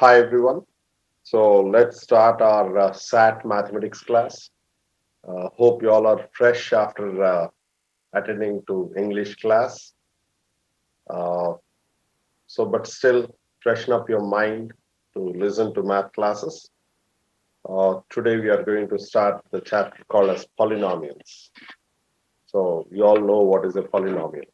Hi everyone. So let's start our SAT mathematics class. Hope you all are fresh after attending to English class. Uh, but still freshen up your mind to listen to math classes. Today we are going to start the chapter called as polynomials. So you all know what is a polynomial.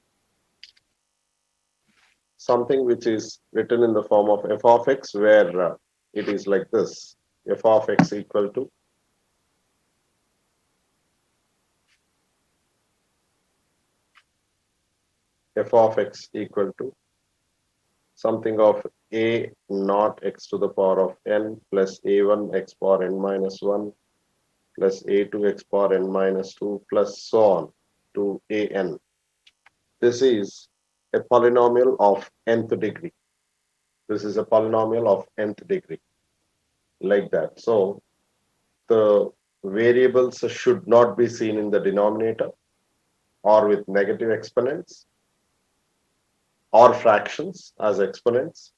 Something which is written in the form of f of x where it is like this. F of x equal to f of x equal to something of a naught x to the power of n plus a1 x power n minus 1 plus a2 x power n minus 2 plus so on to an. This is a polynomial of nth degree. This is a polynomial of nth degree, like that. So the variables should not be seen in the denominator or with negative exponents or fractions as exponents.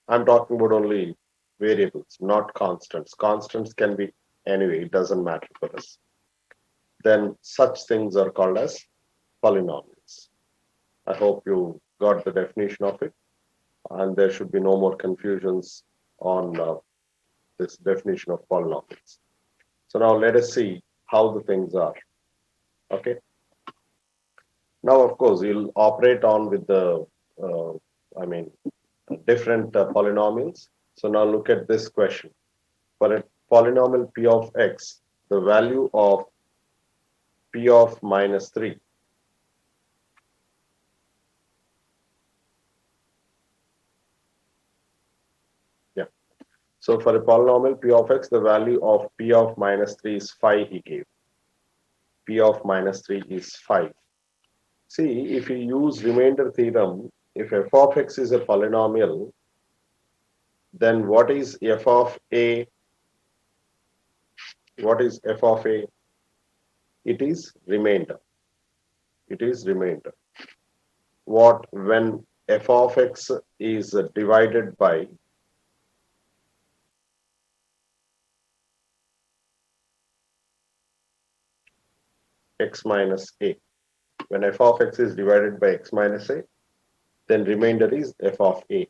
I'm talking about only variables, not constants. Constants can be anyway, it doesn't matter for us. Then such things are called as polynomials. I hope you got the definition of it, and there should be no more confusions on this definition of polynomials. So now let us see how the things are. Okay. Now, of course, you'll operate on with the, uh, I mean, different polynomials. So now look at this question. For a polynomial p of x, the value of p of minus 3 yeah. So for a polynomial p of x, the value of p of minus 3 is 5 he gave. P of minus 3 is 5. See, if you use remainder theorem, if f of x is a polynomial, then what is f of a? What is f of a? It is remainder. It is remainder. What when f of x is divided by x minus a. When f of x is divided by x minus a, then remainder is f of a.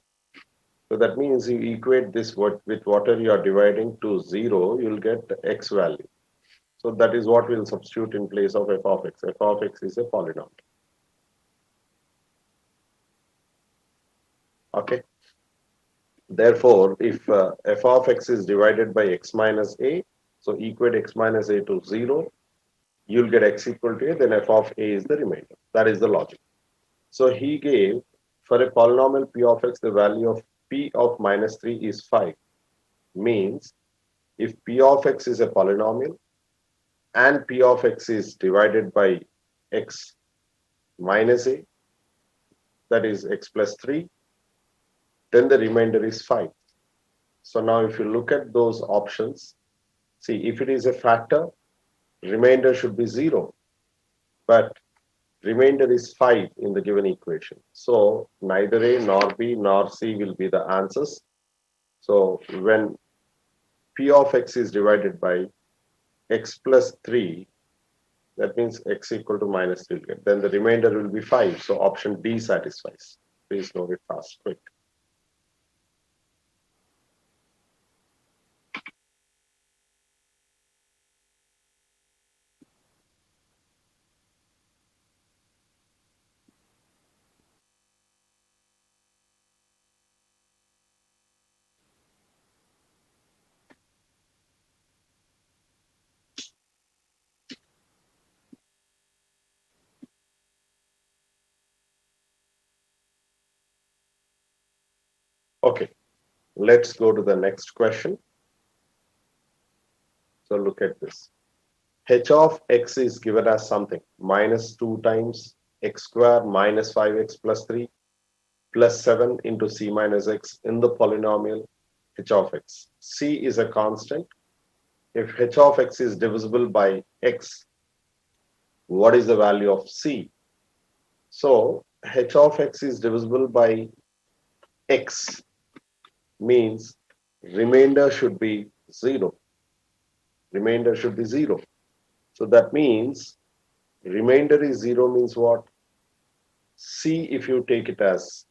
So that means you equate this with whatever you are dividing to 0, you'll get x value. So that is what we'll substitute in place of f of x. F of x is a polynomial. Okay. Therefore, if f of x is divided by x minus a, so equate x minus a to 0, you'll get x equal to a, then f of a is the remainder. That is the logic. So he gave, for a polynomial p of x, the value of p of minus 3 is 5. Means, if p of x is a polynomial and p of x is divided by x minus a, that is x plus 3, then the remainder is 5. So now if you look at those options, see, if it is a factor, remainder should be 0. But remainder is 5 in the given equation. So neither A nor B nor C will be the answers. So when P of x is divided by x plus 3, that means x equal to minus 3. Then the remainder will be 5. So option D satisfies. Please note it fast, quick. Okay, let's go to the next question. So look at this. H of x is given as something minus 2 times x square minus 5x plus 3 plus 7 into c minus x in the polynomial h of x. C is a constant. If h of x is divisible by x, what is the value of c? So h of x is divisible by x means remainder should be 0. Remainder should be 0. So that means remainder is 0 means what? C, if you take it as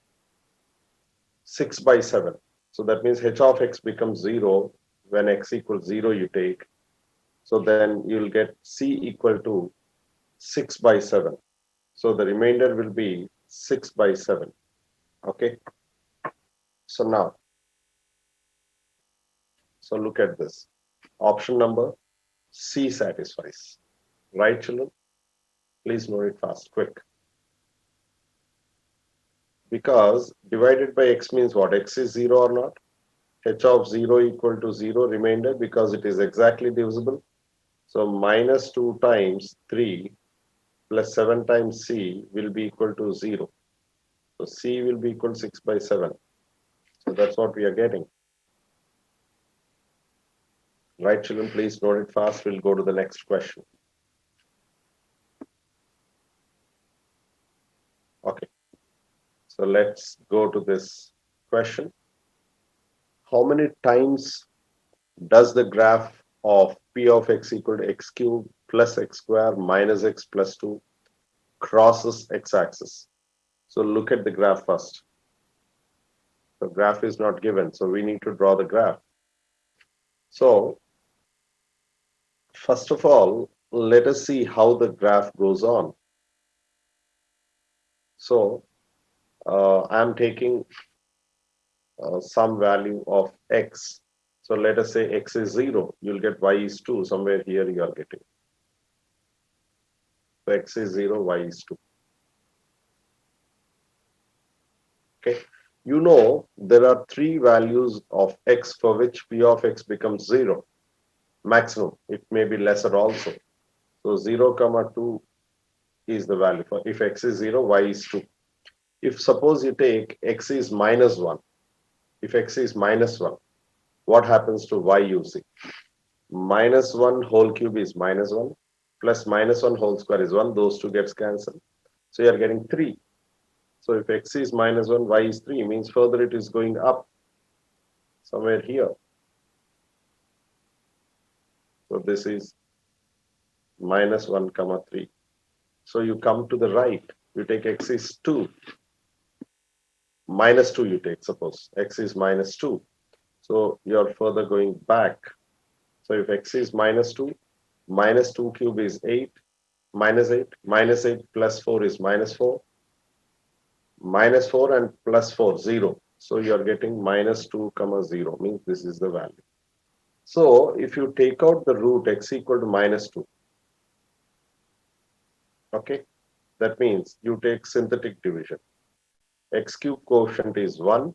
6 by 7. So that means h of x becomes 0 when x equals 0 you take. So then you'll get C equal to 6 by 7. So the remainder will be 6 by 7. Okay. So now, so look at this. Option number C satisfies. Right, children? Please note it fast, quick. Because divided by x means what? X is 0 or not? H of 0 equal to 0 remainder because it is exactly divisible. So minus 2 times 3 plus 7 times C will be equal to 0. So C will be equal to 6 by 7. So that's what we are getting. Right, children, please note it fast. We'll go to the next question. Okay. So let's go to this question. How many times does the graph of P of x equal to x cubed plus x square minus x plus 2 crosses x-axis? So look at the graph first. The graph is not given, so we need to draw the graph. So first of all, let us see how the graph goes on. So I'm taking some value of x. So let us say x is 0. You'll get y is 2. Somewhere here you are getting. So x is 0, y is 2. Okay. You know there are 3 values of x for which p of x becomes 0. Maximum. It may be lesser also. So 0, 2 is the value for if x is 0, y is 2. If suppose you take x is minus 1. If x is minus 1, what happens to y using? Minus 1 whole cube is minus 1 plus minus 1 whole square is 1. Those two gets cancelled. So you are getting 3. So if x is minus 1, y is 3 means further it is going up somewhere here. So this is minus 1, 3. So you come to the right. You take x is 2. Minus 2 you take, suppose. X is minus 2. So you are further going back. So if x is minus 2 cube is 8, minus 8. Minus 8 plus 4 is minus 4. Minus 4 and plus 4, 0. So you are getting minus 2, 0, means this is the value. So if you take out the root x equal to minus 2, okay, that means you take synthetic division. X cube quotient is 1,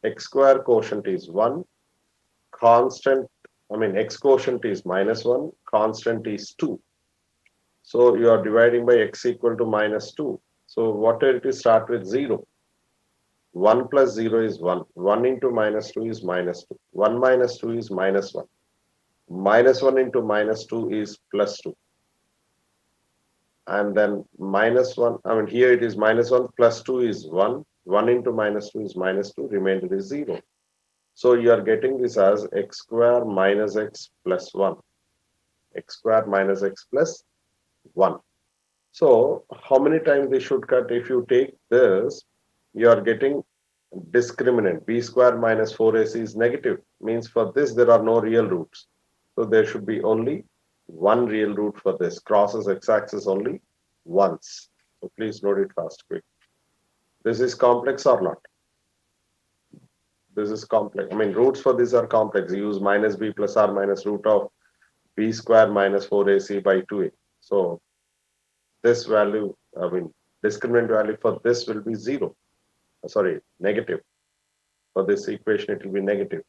x square quotient is 1, constant, x quotient is minus 1, constant is 2. So you are dividing by x equal to minus 2. So whatever it is, start with 0. 1 plus 0 is 1. 1 into minus 2 is minus 2. 1 minus 2 is minus 1. Minus 1 into minus 2 is plus 2. And then minus 1, here it is minus 1 plus 2 is 1. 1 into minus 2 is minus 2. Remainder is 0. So you are getting this as x square minus x plus 1. X square minus x plus 1. So how many times we should cut? If you take this, you are getting discriminant. B square minus 4ac is negative. Means for this there are no real roots. So there should be only one real root for this. Crosses x-axis only once. So please note it fast, quick. This is complex or not? This is complex. Roots for this are complex. You use minus b plus r minus root of b square minus 4ac by 2a. So this value, discriminant value for this will be 0. Sorry, negative. For this equation, it will be negative.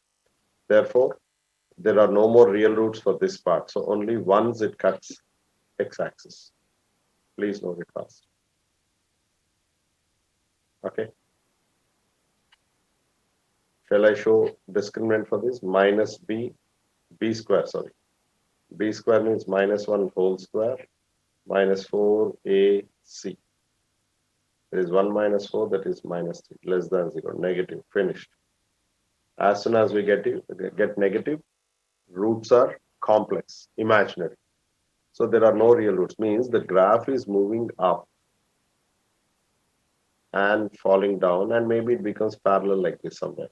Therefore, there are no more real roots for this part. So only once it cuts x-axis. Please note it fast. Okay. Shall I show discriminant for this? Minus b square, sorry. B square means minus 1 whole square minus 4ac. There is 1 minus 4, that is minus 3, less than 0, negative, finished. As soon as we get negative, roots are complex, imaginary. So there are no real roots, means the graph is moving up and falling down, and maybe it becomes parallel like this somewhere.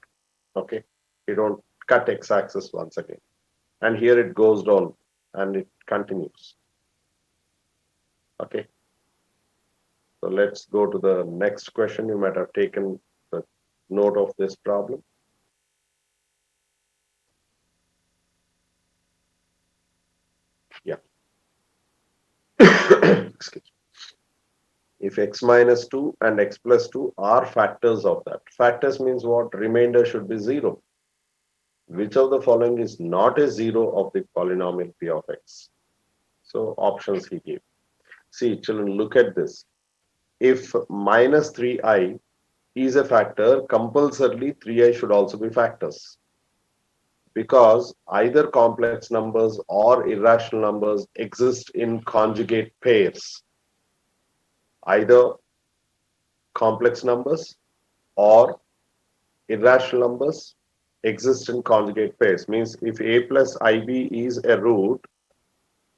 Okay, you don't cut x-axis once again, and here it goes down and it continues. Okay, so let's go to the next question. You might have taken the note of this problem. Yeah. Excuse me. If x minus 2 and x plus 2 are factors of that. Factors means what? Remainder should be 0. Which of the following is not a 0 of the polynomial p of x? So options he gave. See, children, look at this. If minus 3i is a factor, compulsorily 3i should also be factors. Because either complex numbers or irrational numbers exist in conjugate pairs. Either complex numbers or irrational numbers exist in conjugate pairs. Means if a plus ib is a root,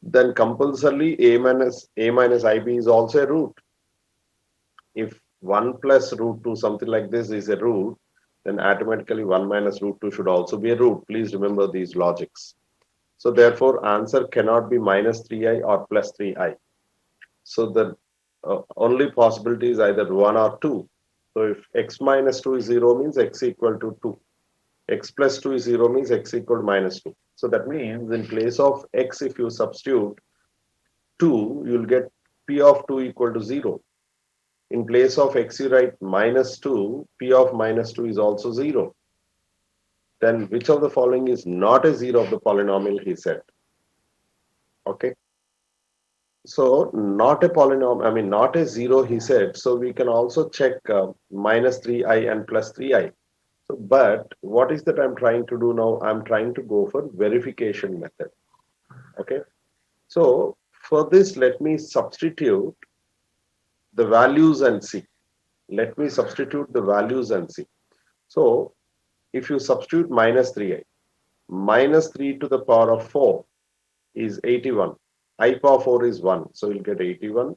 then compulsorily a minus ib is also a root. If 1 plus root 2, something like this, is a root, then automatically 1 minus root 2 should also be a root. Please remember these logics. So therefore, answer cannot be minus 3i or plus 3i. So the only possibility is either 1 or 2. So if x minus 2 is 0, means x equal to 2. X plus 2 is 0, means x equal to minus 2. So that means in place of x, if you substitute 2, you'll get p of 2 equal to 0. In place of x, you write minus 2, p of minus 2 is also 0. Then which of the following is not a 0 of the polynomial, he said. Okay. So not a polynomial, not a 0, he said. So we can also check minus 3i and plus 3i. So, but what is that I'm trying to do now? I'm trying to go for verification method. Okay. So for this, let me substitute the values and see. Let me substitute the values and see. So if you substitute minus 3i, minus 3 to the power of 4 is 81. I power 4 is 1. So you'll get 81.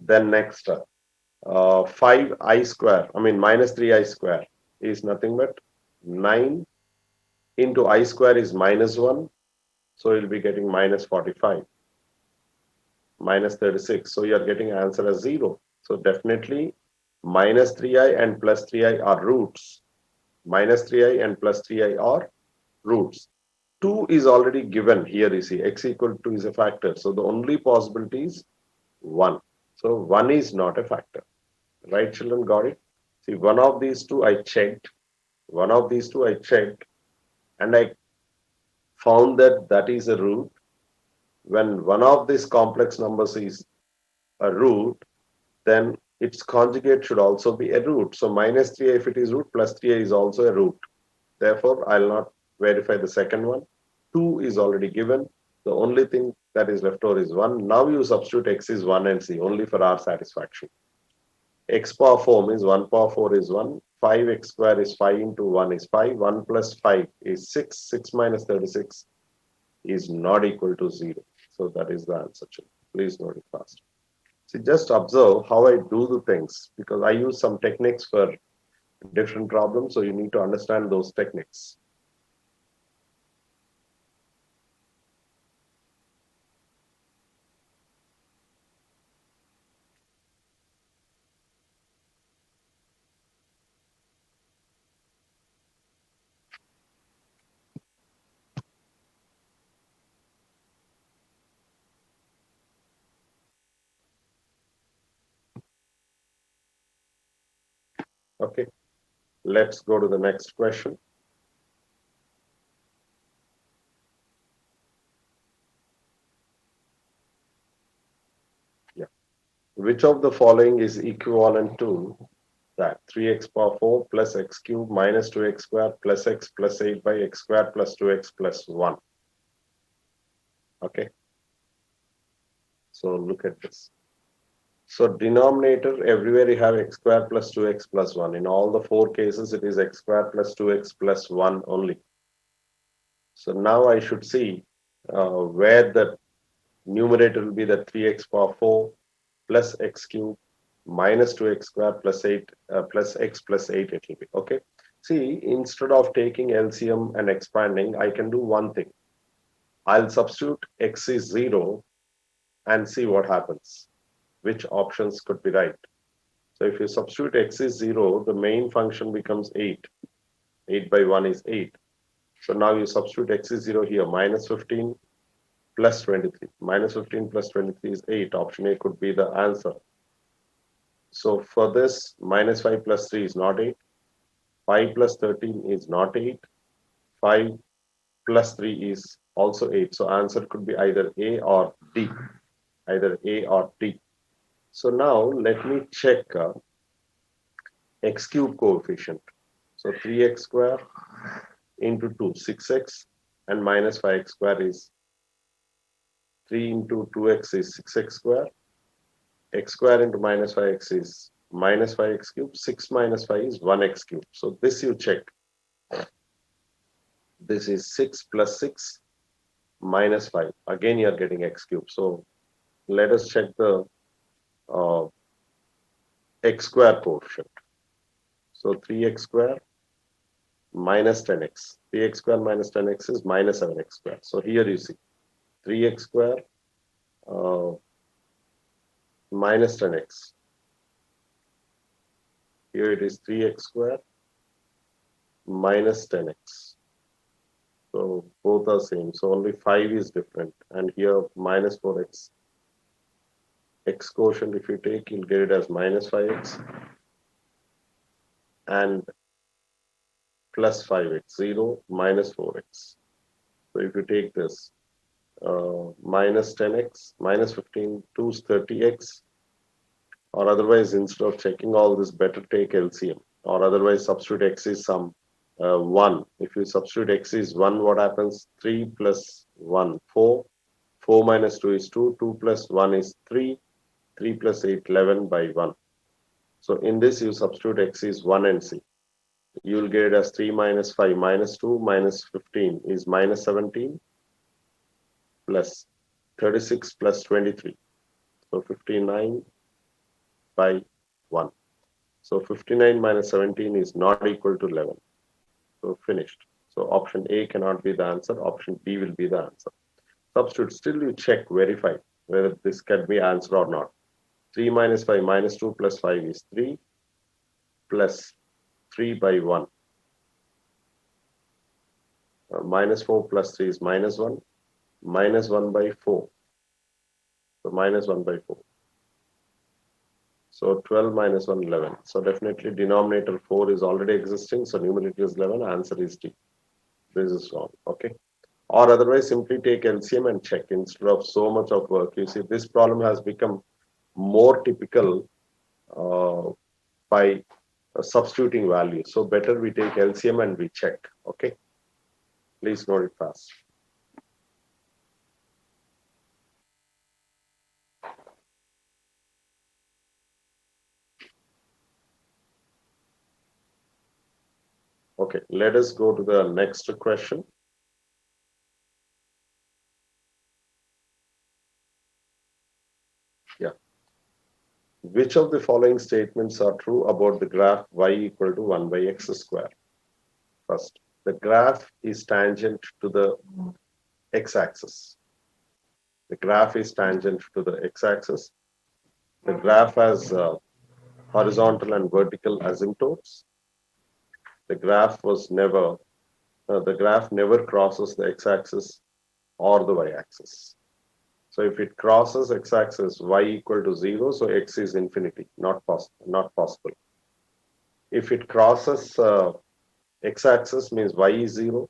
Then next, 5i square, minus 3i square is nothing but 9 into I square is minus 1. So you'll be getting minus 45, minus 36. So you're getting answer as 0. So definitely minus 3i and plus 3i are roots. Minus 3i and plus 3i are roots. 2 is already given here, you see, x equal to is a factor. So the only possibility is 1. So 1 is not a factor. Right, children, got it? See, one of these two I checked. One of these two I checked. And I found that that is a root. When one of these complex numbers is a root, then its conjugate should also be a root. So minus 3i, if it is root, plus 3i is also a root. Therefore, I'll not verify the second one. 2 is already given. The only thing that is left over is 1. Now you substitute x is 1 and c only for our satisfaction. X power 4 means 1 power 4 is 1. 5x square is 5 into 1 is 5. 1 plus 5 is 6. 6 minus 36 is not equal to 0. So that is the answer. Please note it fast. See, just observe how I do the things, because I use some techniques for different problems. So you need to understand those techniques. Okay, let's go to the next question. Yeah. Which of the following is equivalent to that 3x power 4 plus x cube minus 2x squared plus x plus 8 by x squared plus 2x plus 1. Okay. So look at this. So denominator, everywhere you have x square plus 2x plus 1. In all the four cases, it is x square plus 2x plus 1 only. So now I should see where the numerator will be the 3x power 4 plus x cube minus 2x square plus 8 plus x plus 8 it will be. Okay. See, instead of taking LCM and expanding, I can do one thing. I'll substitute x is 0 and see what happens. Which options could be right? So if you substitute x is 0, the main function becomes 8. 8 by 1 is 8. So now you substitute x is 0 here, minus 15 plus 23. Minus 15 plus 23 is 8. Option A could be the answer. So for this, minus 5 plus 3 is not 8. 5 plus 13 is not 8. 5 plus 3 is also 8. So answer could be either A or D. Either A or D. So now let me check x cube coefficient. So 3x square into 2, 6x, and minus 5x square is 3 into 2x is 6x square. X square into minus 5x is minus 5x cube. 6 minus 5 is 1x cube. So this you check. This is 6 plus 6 minus 5. Again you are getting x cube. So let us check the x square coefficient. So 3x square minus 10x. 3x square minus 10x is minus 7x square. So here you see 3x square minus 10x. Here it is 3x square minus 10x. So both are same. So only 5 is different. And here minus 4x. X quotient, if you take, you'll get it as minus 5x. And plus 5x. 0 minus 4x. So if you take this, minus 10x, minus 15, 2 is 30x. Or otherwise, instead of checking all this, better take LCM. Or otherwise, substitute x is some 1. If you substitute x is 1, what happens? 3 plus 1, 4. 4 minus 2 is 2. 2 plus 1 is 3. 3 plus 8, 11 by 1. So in this, you substitute x is 1 and c. You will get it as 3 minus 5 minus 2 minus 15 is minus 17 plus 36 plus 23. So 59 by 1. So 59 minus 17 is not equal to 11. So finished. So option A cannot be the answer. Option B will be the answer. Substitute. Still you check, verify whether this can be answered or not. 3 minus 5 minus 2 plus 5 is 3 plus 3 by 1. Minus 4 plus 3 is minus 1. Minus 1 by 4. So minus 1 by 4. So 12 minus 1, 11. So definitely denominator 4 is already existing. So numerator is 11. Answer is D. This is wrong. Okay. Or otherwise simply take LCM and check instead of so much of work. You see, this problem has become more typical by substituting values. So better we take LCM and we check. Okay. Please note it fast. Okay, let us go to the next question. Yeah. Which of the following statements are true about the graph y equal to 1 by x square? First, the graph is tangent to the x-axis. The graph is tangent to the x-axis. The graph has horizontal and vertical asymptotes. The graph never crosses the x-axis or the y-axis. So if it crosses x-axis, y equal to 0, so x is infinity, not possible. If it crosses x-axis, means y is 0,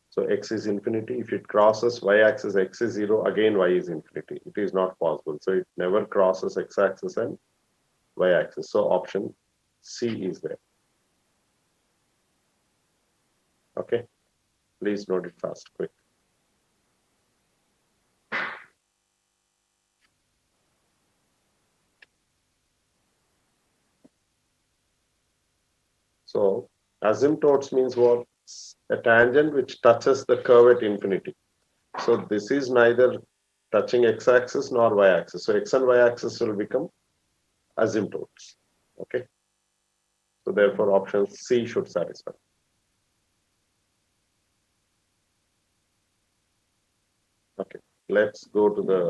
so x is infinity. If it crosses y-axis, x is 0, again y is infinity. It is not possible. So it never crosses x-axis and y-axis. So option C is there. Okay, please note it fast, quick. So asymptotes means what? A tangent which touches the curve at infinity. So this is neither touching x-axis nor y-axis. So x and y-axis will become asymptotes. Okay. So therefore option C should satisfy. Okay. Let's go to the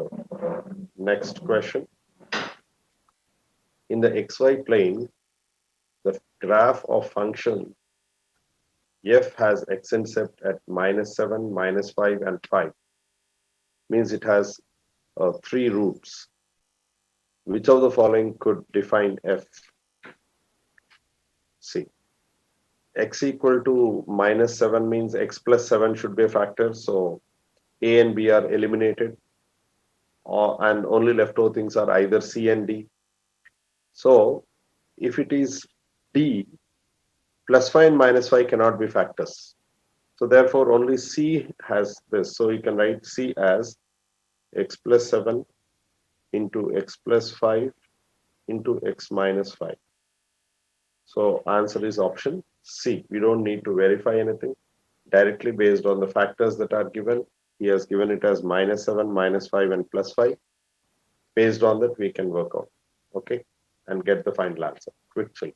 next question. In the xy plane, the graph of function f has x-intercept at -7, -5, and 5. Means it has 3 roots. Which of the following could define f? See, x equal to -7 means x plus 7 should be a factor. So a and b are eliminated, and only leftover things are either c and d. So if it is d, +5 and -5 cannot be factors. So therefore only c has this. So you can write c as x plus 7 into x plus 5 into x minus 5. So answer is option C. We don't need to verify anything. Directly based on the factors that are given, he has given it as -7, -5, and +5. Based on that, we can work out, okay, and get the final answer quickly.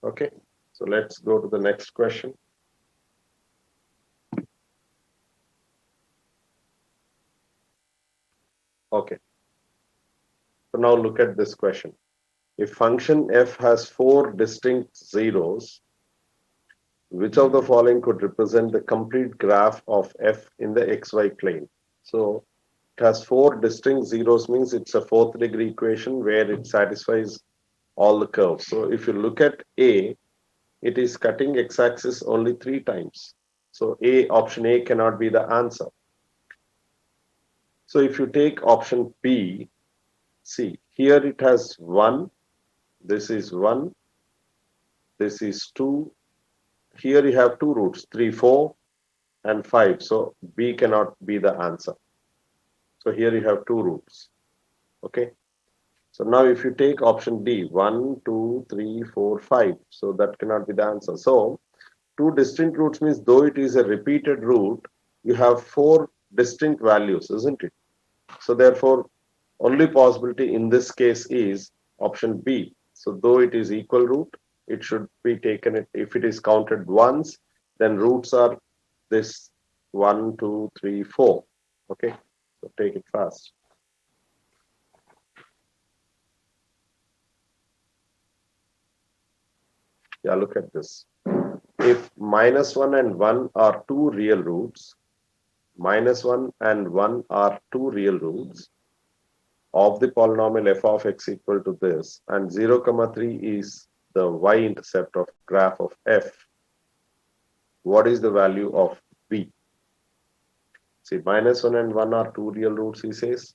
Okay, so let's go to the next question. Okay, so now look at this question. If function f has 4 distinct zeros, which of the following could represent the complete graph of f in the xy plane? So it has 4 distinct zeros, means it's a 4th degree equation where it satisfies all the curves. So if you look at A, it is cutting x-axis only 3 times. So option A cannot be the answer. So if you take option B, see, here it has 1, this is 1, this is 2, here you have 2 roots, 3, 4, and 5. So B cannot be the answer. So here you have 2 roots. Okay. So now if you take option D, 1, 2, 3, 4, 5. So that cannot be the answer. So 2 distinct roots means though it is a repeated root, you have 4 distinct values, isn't it? So therefore, only possibility in this case is option B. So though it is equal root, it should be taken, if it is counted once, then roots are this 1, 2, 3, 4. Okay, so take it fast. Yeah, look at this. If -1 and 1 are 2 real roots, -1 and 1 are 2 real roots of the polynomial f of x equal to this, and 0, 3 is the y-intercept of graph of f, what is the value of b? See, -1 and 1 are 2 real roots, he says.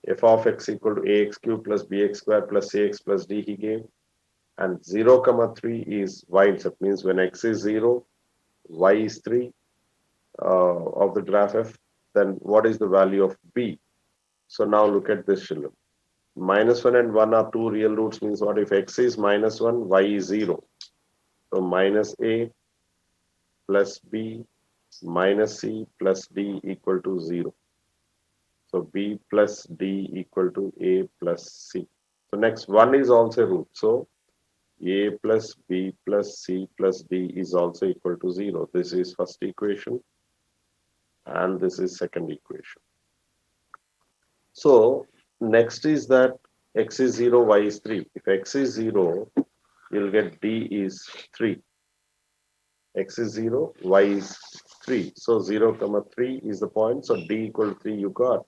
F of x equal to ax cubed plus bx squared plus ax plus d he gave. And 0, 3 is y-intercept, means when x is 0, y is 3 of the graph f, then what is the value of b? So now look at this, children. -1 and 1 are 2 real roots, means what? If x is -1, y is 0. So minus a plus b minus c plus d equal to 0. So b plus d equal to a plus c. So next, 1 is also a root. So a plus b plus c plus d is also equal to 0. This is first equation and this is second equation. So next is that x is 0, y is 3. If x is 0, you'll get d is 3. X is 0, y is 3. So 0, 3 is the point. So d equal to 3 you got.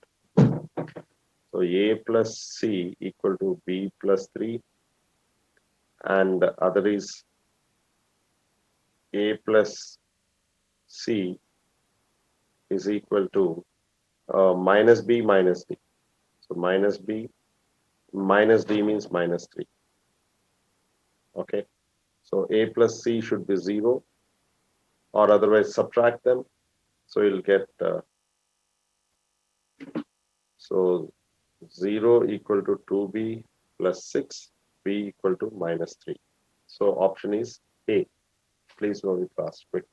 So a plus c equal to b plus 3. And the other is a plus c is equal to minus b minus d. So minus b minus d means minus 3. Okay, so a plus c should be 0, or otherwise subtract them. So you'll get so 0 equal to 2b plus 6, b equal to minus 3. So option is A. Please move it fast, quick.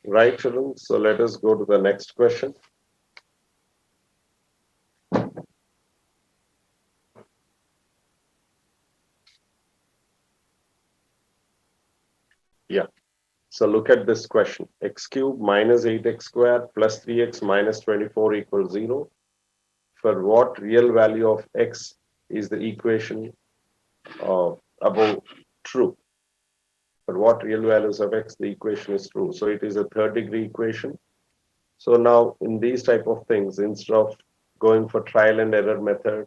Right, children. So let us go to the next question. Yeah. So look at this question. X cubed minus 8x squared plus 3x minus 24 equals 0. For what real value of x is the equation above true? For what real values of x the equation is true? So it is a third degree equation. So now in these type of things, instead of going for trial and error method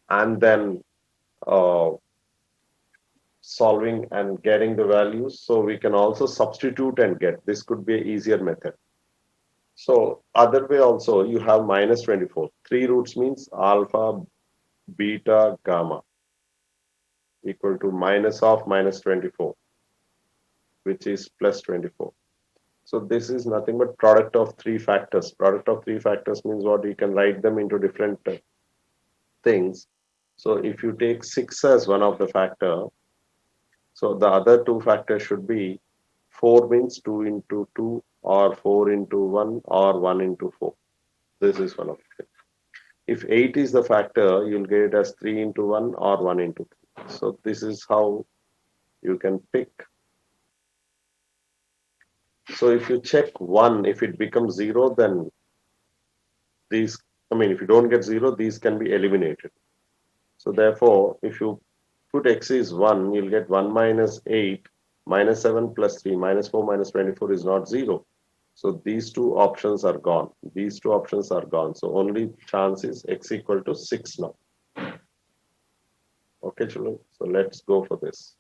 and then uh, solving and getting the values, so we can also substitute and get. This could be an easier method. So other way also, you have minus 24. 3 roots means alpha, beta, gamma equal to minus of minus 24, which is plus 24. So this is nothing but product of 3 factors. Product of 3 factors means what? You can write them into different things. So if you take 6 as one of the factor, so the other 2 factors should be 4 means 2 into 2 or 4 into 1 or 1 into 4. This is one of the things. If 8 is the factor, you'll get it as 3 into 1 or 1 into 3. So this is how you can pick. So if you check 1, if it becomes 0, then these, if you don't get 0, these can be eliminated. So therefore, if you put x is 1, you'll get 1 minus 8 minus 7 plus 3 minus 4 minus 24 is not 0. So these two options are gone. These two options are gone. So only chance is x equal to 6 now. Okay, children. So let's go for this.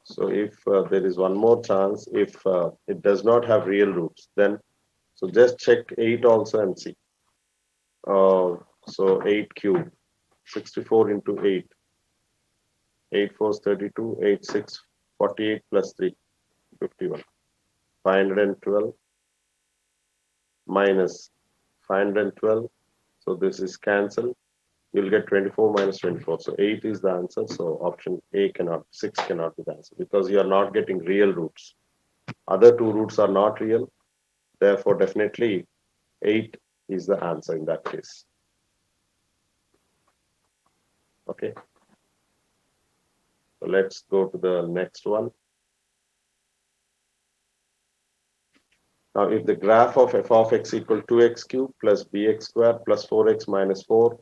So if there is one more chance, if it does not have real roots, then so just check 8 also and see. So 8 cube, 64 into 8. 8 4 is 32, 8 6, 48 plus 3, 51. 512 minus 512. So this is cancelled. You'll get 24 minus 24. So 8 is the answer. So option A cannot, 6 cannot be the answer because you are not getting real roots. Other two roots are not real. Therefore, definitely 8 is the answer in that case. Okay. So let's go to the next one. Now, if the graph of f of x equal to 2x cubed plus bx squared plus 4x minus 4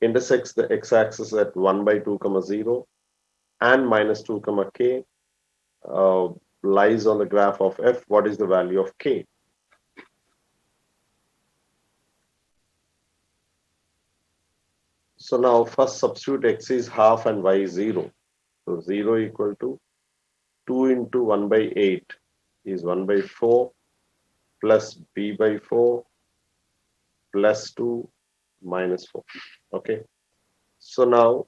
intersects the x-axis at 1 by 2 comma 0 and minus 2 comma k lies on the graph of f, what is the value of k? So now first substitute x is half and y is 0. So 0 equal to 2 into 1 by 8 is 1 by 4 plus b by 4 plus 2 minus 4. Okay. So now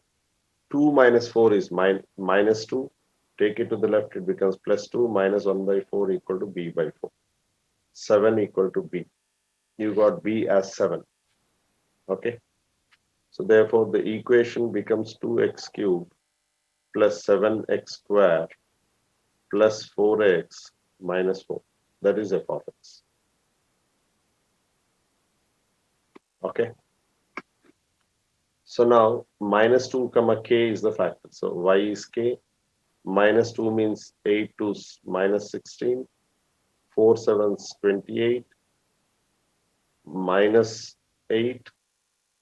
2 minus 4 is minus 2. Take it to the left, it becomes plus 2 minus 1 by 4 equal to b by 4. 7 equal to b. You got b as 7. Okay. So therefore the equation becomes 2x cubed plus 7x squared plus 4x minus 4. That is f of x. Okay. So now minus 2 comma k is the factor. So y is k. Minus 2 means 8 to minus 16. 4 sevens 28. Minus 8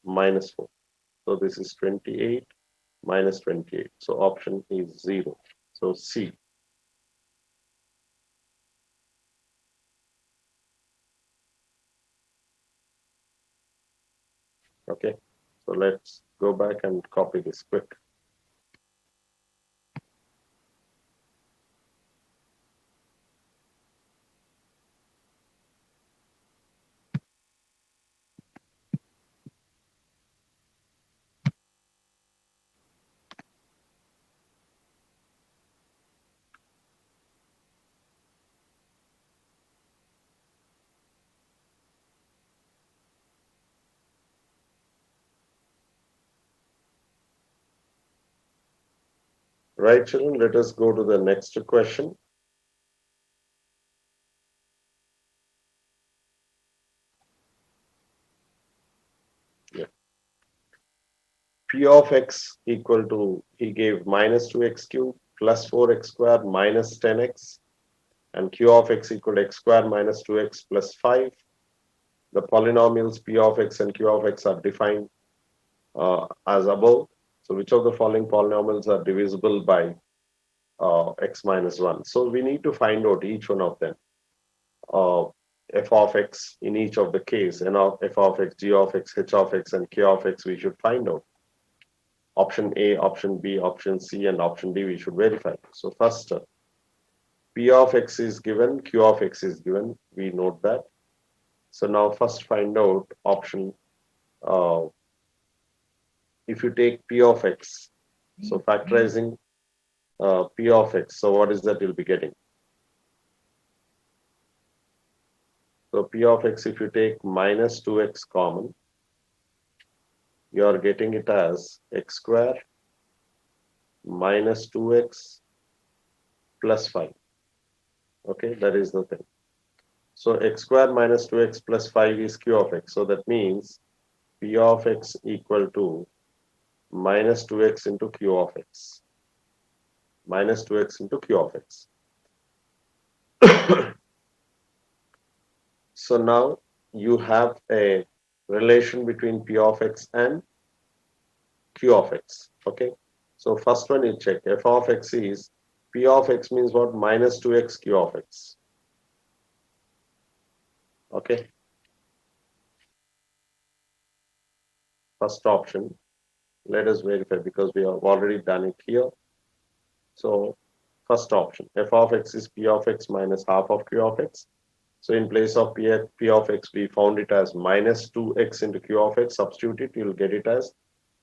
minus 4. So this is 28 minus 28. So option is 0. So C. Okay. So let's go back and copy this quick. Right, children, let us go to the next question. Yeah. P of x equal to, he gave minus 2x cubed plus 4x squared minus 10x, and Q of x equal to x squared minus 2x plus 5. The polynomials P of x and Q of x are defined as above. So which of the following polynomials are divisible by x minus 1? So we need to find out each one of them. F of x in each of the case, and of f of x, g of x, h of x, and k of x we should find out. Option A, option B, option C, and option D we should verify. So first, P of x is given, Q of x is given. We note that. So now first find out option. If you take P of x, so factorizing P of x, so what is that you'll be getting? So P of x, if you take minus 2x common, you are getting it as x square minus 2x plus 5. Okay, that is the thing. So x square minus 2x plus 5 is Q of x. So that means P of x equal to minus 2x into Q of x. Minus 2x into Q of x. So now you have a relation between P of x and Q of x. Okay. So first one you check. F of x is P of x means what? Minus 2x Q of x. Okay. First option. Let us verify because we have already done it here. So first option. F of x is P of x minus half of Q of x. So in place of P of x, we found it as minus 2x into Q of x. Substitute it, you'll get it as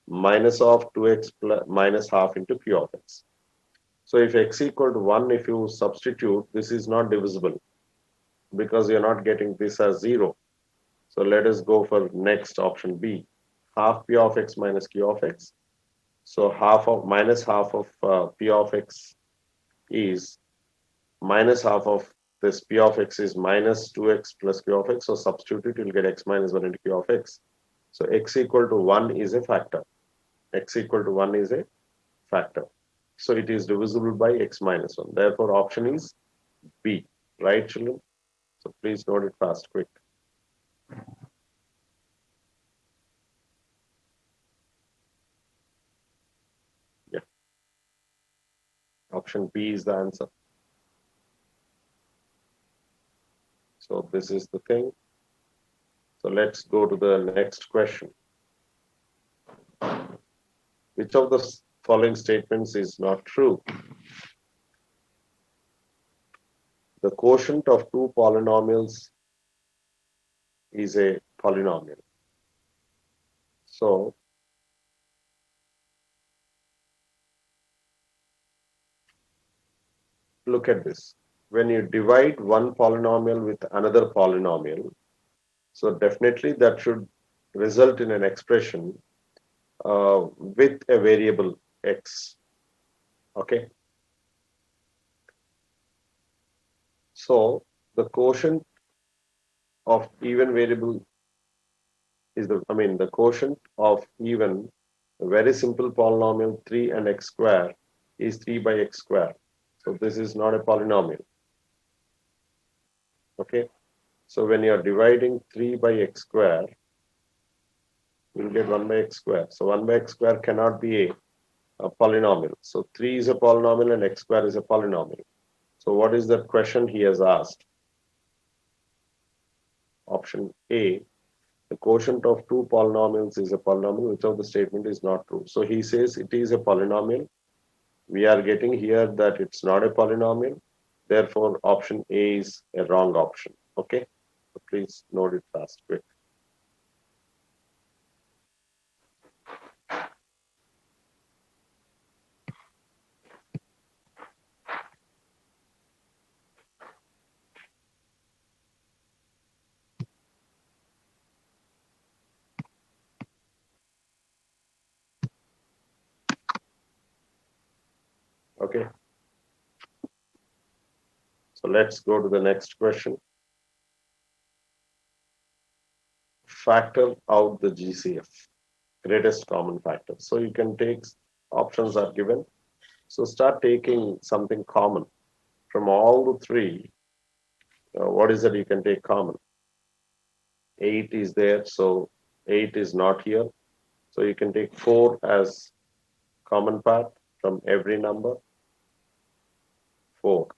minus of 2x plus minus half into Q of x. So if x equal to 1, if you substitute, this is not divisible because you're not getting this as 0. So let us go for next option B, half P of x minus Q of x. So half of minus half of P of x is minus half of this P of x is minus 2x plus Q of x. So substitute it, you'll get x minus 1 into Q of x. So x equal to 1 is a factor. X equal to 1 is a factor. So it is divisible by x minus 1. Therefore, option is B. Right, children? So please note it fast, quick. Yeah. Option B is the answer. So this is the thing. So let's go to the next question. Which of the following statements is not true? The quotient of two polynomials is a polynomial. So look at this. When you divide one polynomial with another polynomial, so definitely that should result in an expression with a variable x. Okay. So the quotient of even variable the quotient of even a very simple polynomial 3 and x square is 3 by x square. So this is not a polynomial. Okay. So when you are dividing 3 by x square, you will get 1 by x square. So 1 by x square cannot be a polynomial. So 3 is a polynomial and x square is a polynomial. So what is the question he has asked? Option A, the quotient of two polynomials is a polynomial, which of the statement is not true. So he says it is a polynomial. We are getting here that it's not a polynomial. Therefore, option A is a wrong option. Okay, so please note it fast, quick. Okay, so let's go to the next question. Factor out the GCF, greatest common factor. So you can take, options are given. So start taking something common from all the three. What is that you can take common? 8 is there, so 8 is not here. So you can take 4 as common part from every number. 4.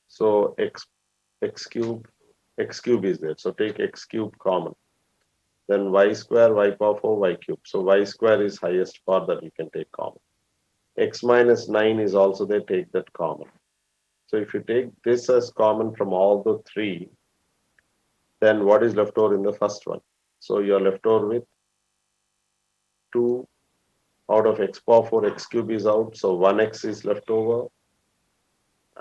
So x cube is there. So take x cube common. Then y square, y power 4, y cube. So y square is highest part that you can take common. X minus 9 is also there, take that common. So if you take this as common from all the three, then what is left over in the first one? So you're left over with 2 out of x power 4, x cube is out. So 1x is left over.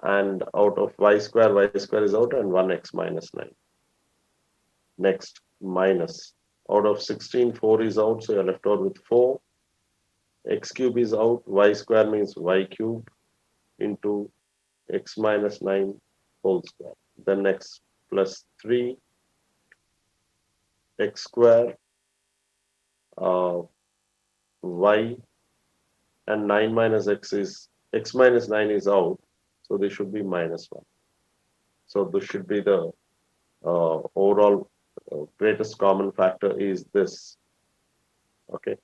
And out of y square is out, and 1x minus 9. Next, minus. Out of 16, 4 is out, so you're left over with 4. X cube is out, y square means y cube into x minus 9 whole square. Then next, plus 3, x square, y, and 9 minus x is, x minus 9 is out, so this should be minus 1. So this should be the overall greatest common factor is this. Okay.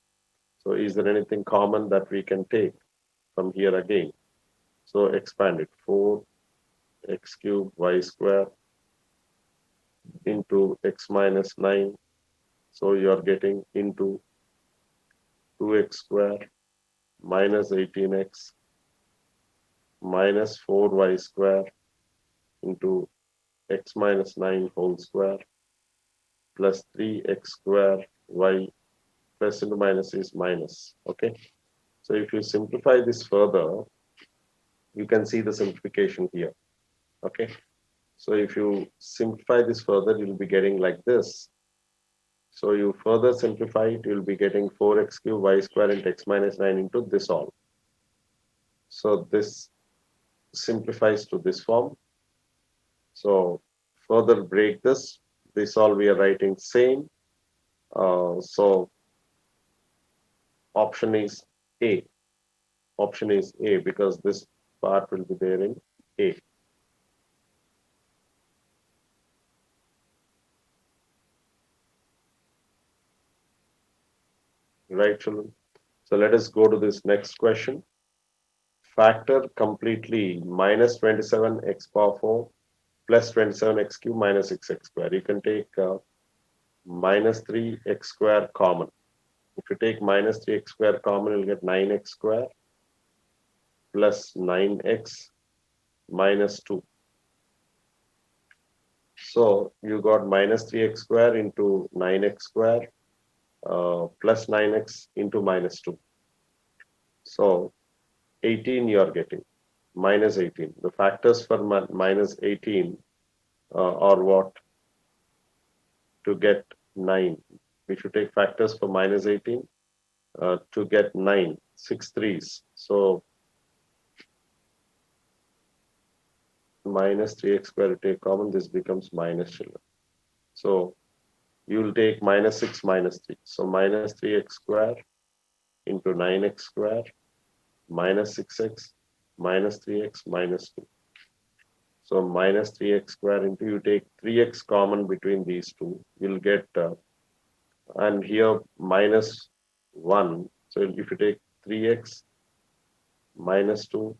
So is there anything common that we can take from here again? So expand it. 4 x cube y square into x minus 9. So you are getting into 2x square minus 18x minus 4y square into x minus 9 whole square plus 3x square y plus into minus is minus. Okay. So if you simplify this further, you can see the simplification here. Okay. So if you simplify this further, you'll be getting like this. So you further simplify it, you'll be getting 4x cube y square into x minus 9 into this all. So this simplifies to this form. So further break this all we are writing same. So option is A. Option is A because this part will be there in A. Right, children? So let us go to this next question. Factor completely minus 27 x power 4 plus 27 x cube minus 6x square. You can take minus 3 x square common. If you take minus 3 x square common, you'll get 9x square plus 9x minus 2. So you got minus 3x square into 9x square plus 9x into minus 2. So 18 you are getting, minus 18. The factors for minus 18 are what? To get 9. We should take factors for minus 18 to get 9, 6 threes. So minus 3x square take common, this becomes minus children. So you will take minus 6 minus 3. So minus 3x square into 9x square minus 6x minus 3x minus 2. So minus 3x square into, you take 3x common between these two, you'll get, and here minus 1. So if you take 3x minus 2,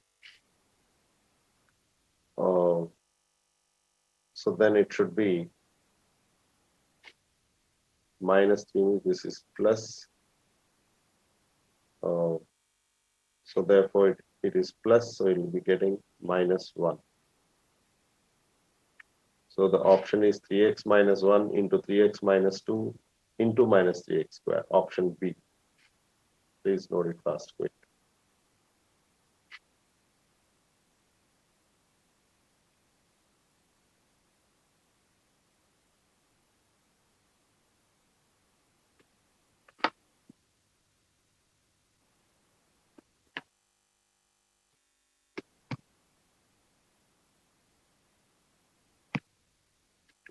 so then it should be minus 3, this is plus, so therefore it is plus, so it will be getting minus 1. So the option is 3x minus 1 into 3x minus 2 into minus 3x square, option B. Please note it fast, quick.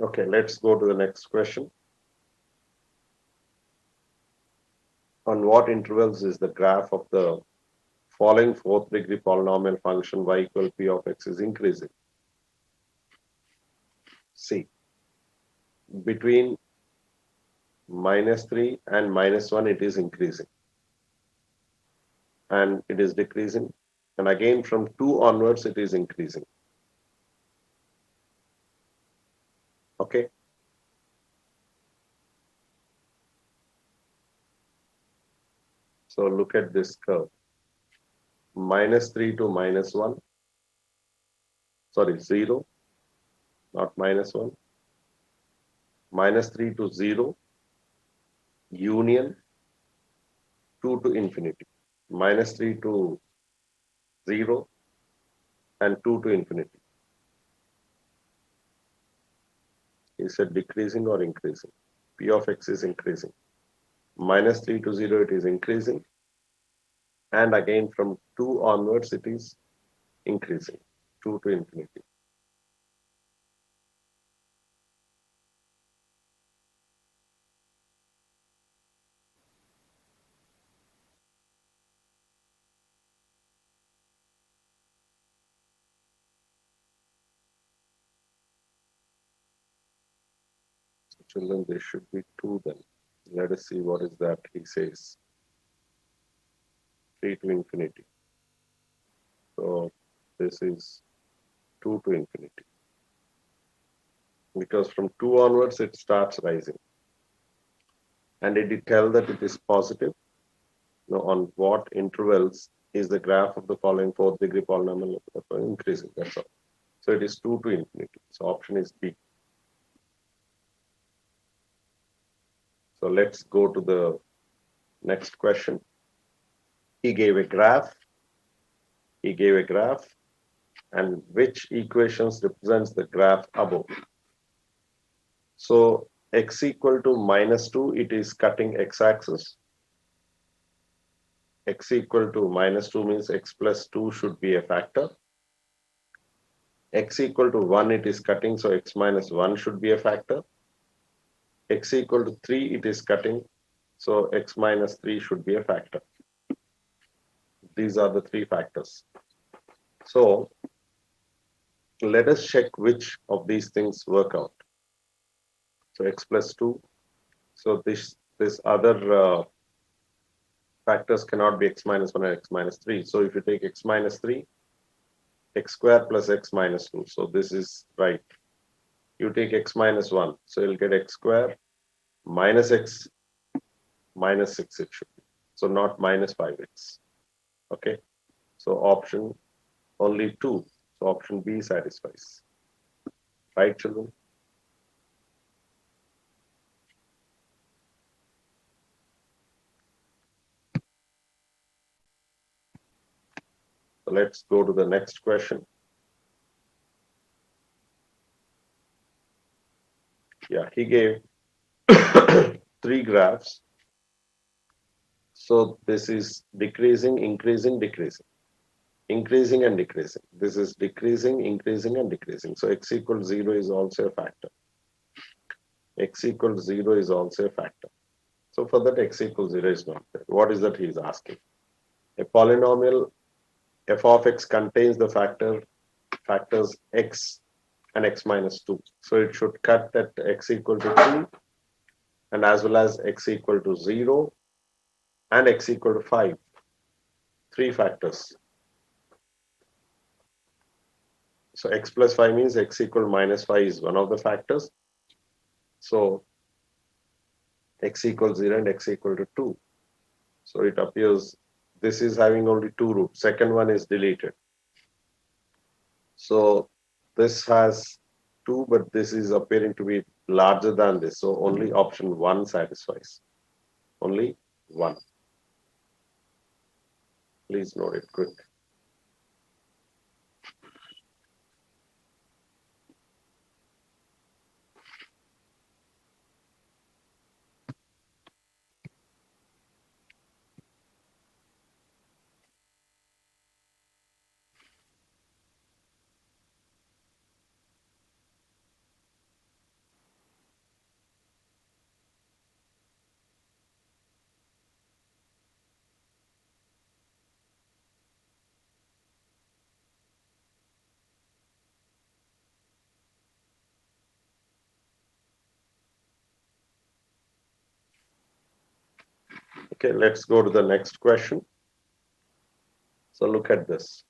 Okay, let's go to the next question. On what intervals is the graph of the following fourth degree polynomial function y equal p of x is increasing? C. Between minus 3 and minus 1 it is increasing. And it is decreasing. And again from 2 onwards it is increasing. Okay. So look at this curve. Minus 3 to minus 1. Sorry, 0. Not minus 1. Minus 3 to 0. Union 2 to infinity. Minus 3 to 0 and 2 to infinity. Is it decreasing or increasing? P of x is increasing. Minus 3 to 0 it is increasing. And again from 2 onwards it is increasing. 2 to infinity. Children, there should be 2 then. Let us see what is that he says. 3 to infinity. So this is 2 to infinity. Because from 2 onwards it starts rising. And did it tell that it is positive? Now on what intervals is the graph of the following fourth degree polynomial increasing? That's all. So it is 2 to infinity. So option is B. So let's go to the next question. He gave a graph. He gave a graph. And which equations represents the graph above? So x equal to minus 2, it is cutting x-axis. X equal to minus 2 means x plus 2 should be a factor. X equal to 1, it is cutting, so x minus 1 should be a factor. X equal to 3, it is cutting, so x minus 3 should be a factor. These are the 3 factors. So let us check which of these things work out. So x plus 2. So this other factors cannot be x minus 1 and x minus 3. So if you take x minus 3, x square plus x minus 2. So this is right. You take x minus 1. So you'll get x square minus x minus 6 it should be. So not minus 5x. Okay. So option only 2. So option B satisfies. Right, children? So let's go to the next question. Yeah, he gave 3 graphs. So this is decreasing, increasing, decreasing. Increasing and decreasing. This is decreasing, increasing, and decreasing. So x equals 0 is also a factor. x equals 0 is also a factor. So for that, x equals 0 is not there. What is that he is asking? A polynomial f of x contains the factors x and x minus 2. So it should cut at x equal to 2 and as well as x equal to 0 and x equal to 5. Three factors. So x plus 5 means x equal minus 5 is one of the factors. So x equals 0 and x equal to 2. So it appears this is having only two roots. Second one is deleted. So this has 2, but this is appearing to be larger than this. So only option 1 satisfies. Only 1. Please note it quick. Okay, let's go to the next question. So look at this.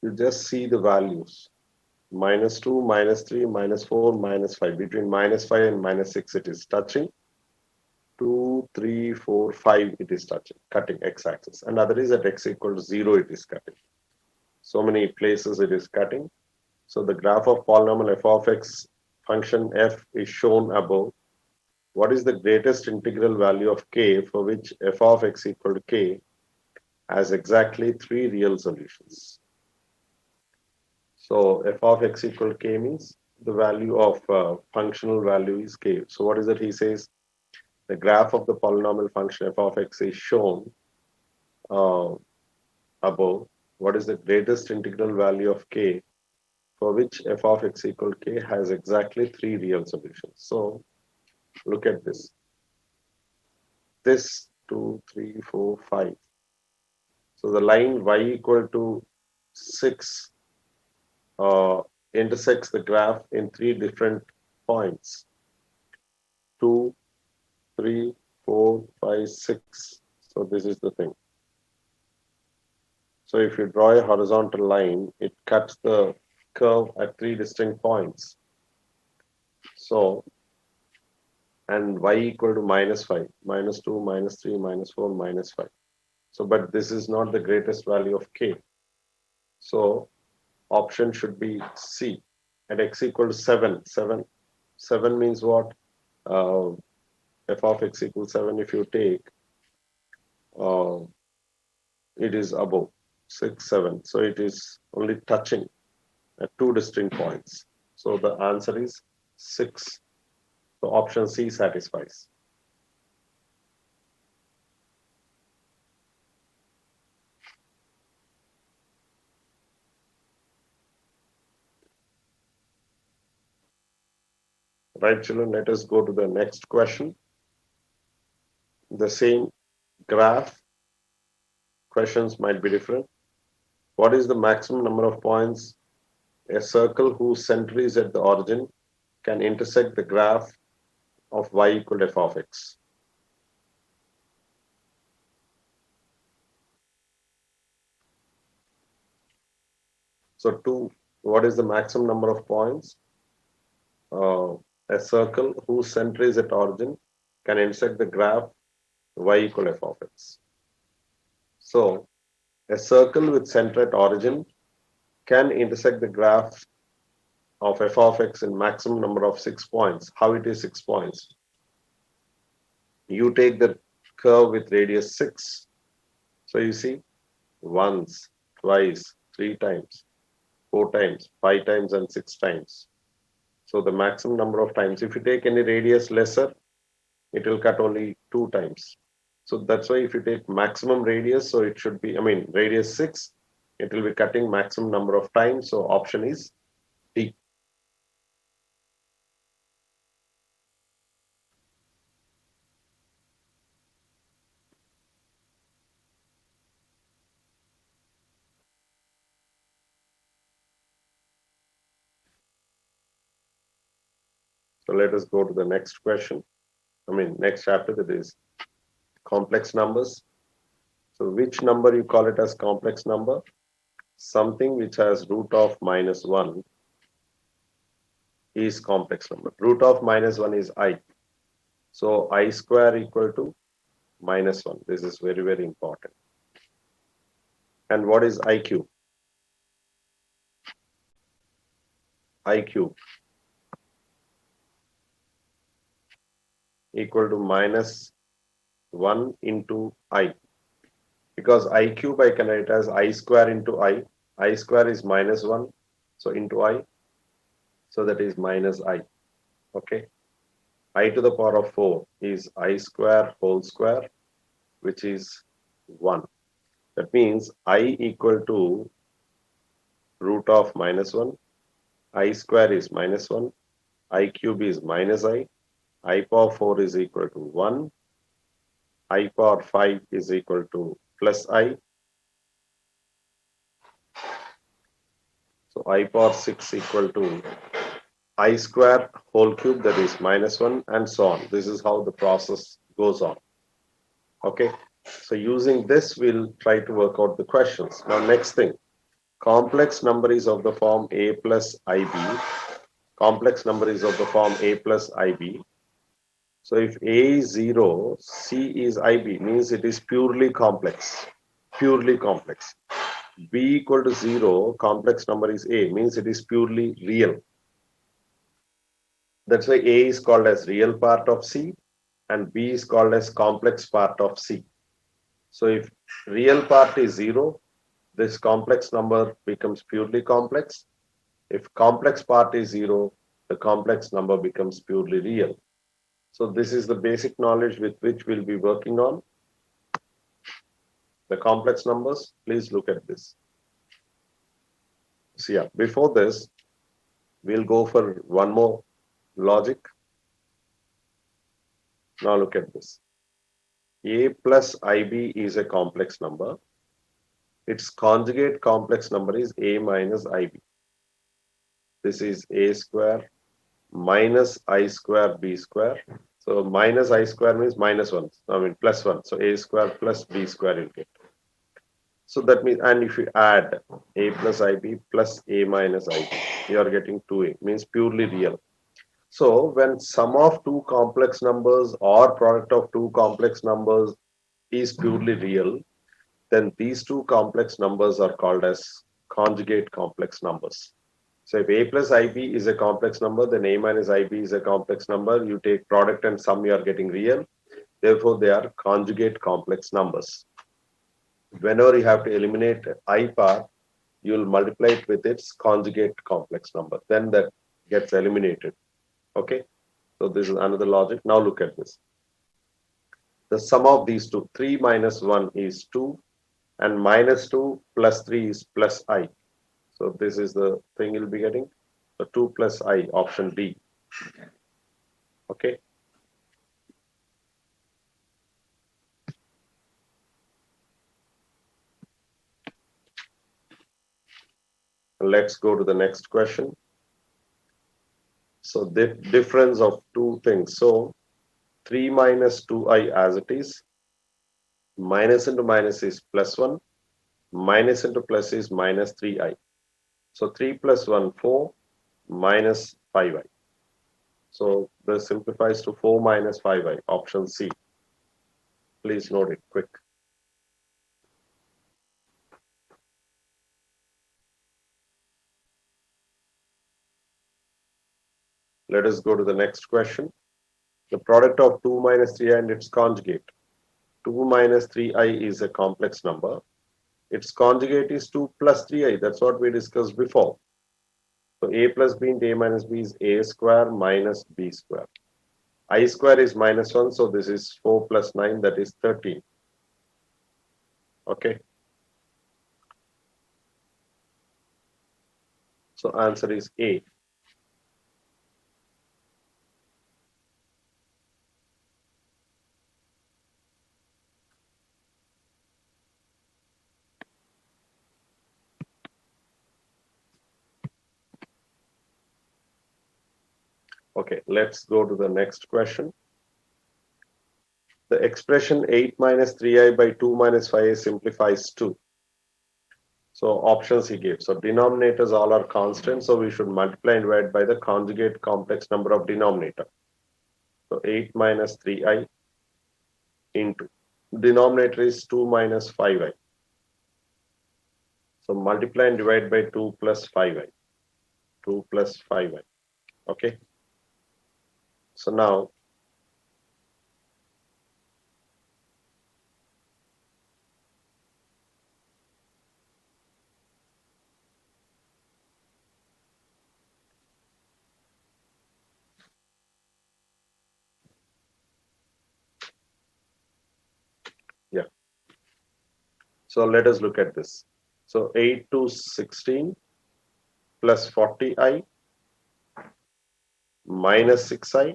You just see the values. Minus 2, minus 3, minus 4, minus 5. Between minus 5 and minus 6 it is touching. 2, 3, 4, 5 it is touching, cutting x-axis. And other is at x equals 0 it is cutting. So many places it is cutting. So the graph of polynomial f of x function f is shown above. What is the greatest integral value of k for which f of x equal to k has exactly 3 real solutions? So f of x equal to k means the value of functional value is k. So what is it he says? The graph of the polynomial function f of x is shown above. What is the greatest integral value of k for which f of x equal to k has exactly 3 real solutions? So look at this. This 2, 3, 4, 5. So the line y equal to 6 intersects the graph in 3 different points. 2, 3, 4, 5, 6. So this is the thing. So if you draw a horizontal line, it cuts the curve at 3 distinct points. So, and y equal to minus 5, minus 2, minus 3, minus 4, minus 5. So, but this is not the greatest value of k. So, option should be C. At x equal to 7. 7 means what? F of x equals 7 if you take, it is above 6, 7. So it is only touching at 2 distinct points. So the answer is 6. So option C satisfies. Right, children, let us go to the next question. The same graph, questions might be different. What is the maximum number of points a circle whose center is at the origin can intersect the graph of y equal to f of x? So what is the maximum number of points a circle whose center is at origin can intersect the graph y equal to f of x? So a circle with center at origin can intersect the graph of f of x in maximum number of 6 points. How it is 6 points? You take the curve with radius 6. So you see, once, twice, 3 times, 4 times, 5 times, and 6 times. So the maximum number of times, if you take any radius lesser, it will cut only 2 times. So that's why if you take maximum radius, so it should be, radius 6, it will be cutting maximum number of times. So option is D. So let us go to the next question. Next chapter, that is complex numbers. So which number you call it as complex number? Something which has root of -1 is complex number. Root of -1 is I. So I square equal to -1. This is very, very important. And what is I cube? I cube equal to -1 into I. Because I cube I can write as I square into I. I square is -1. So into I. So that is minus I. Okay. I to the power of 4 is I square whole square, which is 1. That means I equal to root of -1. I square is -1. I cube is minus I power 4 is equal to 1. I power 5 is equal to plus I. So I power 6 equal to I square whole cube, that is -1, and so on. This is how the process goes on. Okay. So using this, we'll try to work out the questions. Now, next thing, complex number is of the form a plus ib. Complex number is of the form a plus ib. So if a is 0, c is ib, means it is purely complex. Purely complex. b equal to 0, complex number is a, means it is purely real. That's why a is called as real part of c and b is called as complex part of c. So if real part is 0, this complex number becomes purely complex. If complex part is 0, the complex number becomes purely real. So this is the basic knowledge with which we'll be working on. The complex numbers, please look at this. So yeah, before this, we'll go for one more logic. Now look at this. A plus IB is a complex number. Its conjugate complex number is A minus IB. This is A square minus I square B square. So minus I square means -1. Plus 1. So A square plus B square you'll get. So that means, and if you add A plus IB plus A minus IB, you are getting 2A, means purely real. So when sum of two complex numbers or product of two complex numbers is purely real, then these two complex numbers are called as conjugate complex numbers. So if a plus ib is a complex number, then a minus ib is a complex number. You take product and sum, you are getting real. Therefore, they are conjugate complex numbers. Whenever you have to eliminate I part, you will multiply it with its conjugate complex number. Then that gets eliminated. Okay. So this is another logic. Now look at this. The sum of these two, 3 minus 1 is 2, and minus 2 plus 3 is plus I. So this is the thing you'll be getting. So 2 plus I, option D. Okay. Let's go to the next question. So the difference of two things. So 3 minus 2i as it is. Minus into minus is plus 1. Minus into plus is minus 3i. So 3 plus 1, 4, minus 5i. So this simplifies to 4 minus 5i, option C. Please note it quick. Let us go to the next question. The product of 2 minus 3i and its conjugate. 2 minus 3i is a complex number. Its conjugate is 2 plus 3i. That's what we discussed before. So a plus b into a minus b is a square minus b square. I square is -1, so this is 4 plus 9, that is 13. Okay. So answer is A. Okay, let's go to the next question. The expression 8 minus 3i by 2 minus 5i simplifies to. So options he gave. So denominators all are constant. So we should multiply and divide by the conjugate complex number of denominator. So 8 minus 3i into denominator is 2 minus 5i. So multiply and divide by 2 plus 5i. 2 plus 5i. Okay. So now yeah. So let us look at this. So 8 to 16 plus 40i minus 6i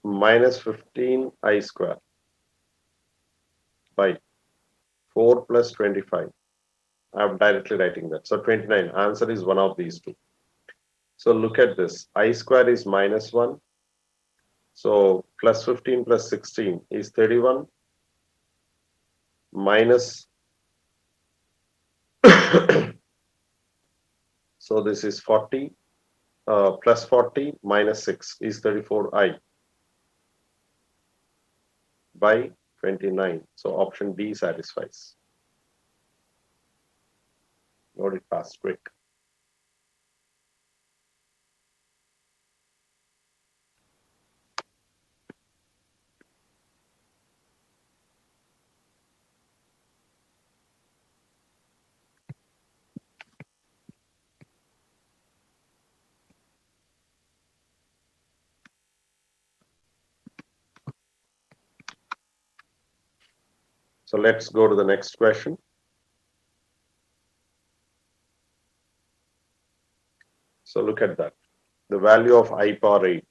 minus 15i square by 4 plus 25. I'm directly writing that. So 29. Answer is one of these two. So look at this. I square is minus 1. So plus 15 plus 16 is 31 minus. So this is 40 plus 40 minus 6 is 34i by 29. So option D satisfies. Note it fast, quick. So let's go to the next question. So look at that. The value of I power 8.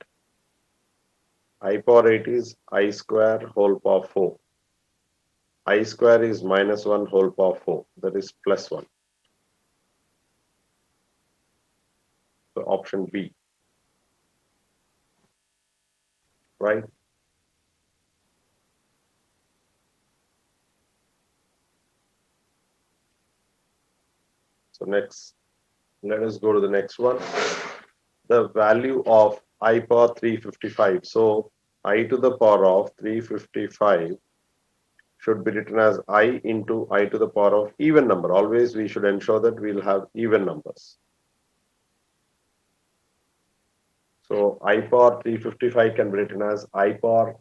I power 8 is I square whole power 4. I square is minus 1 whole power 4. That is plus 1. So option B. Right? So next, let us go to the next one. The value of I power 355. So I to the power of 355 should be written as I into I to the power of even number. Always we should ensure that we'll have even numbers. So I power 355 can be written as I power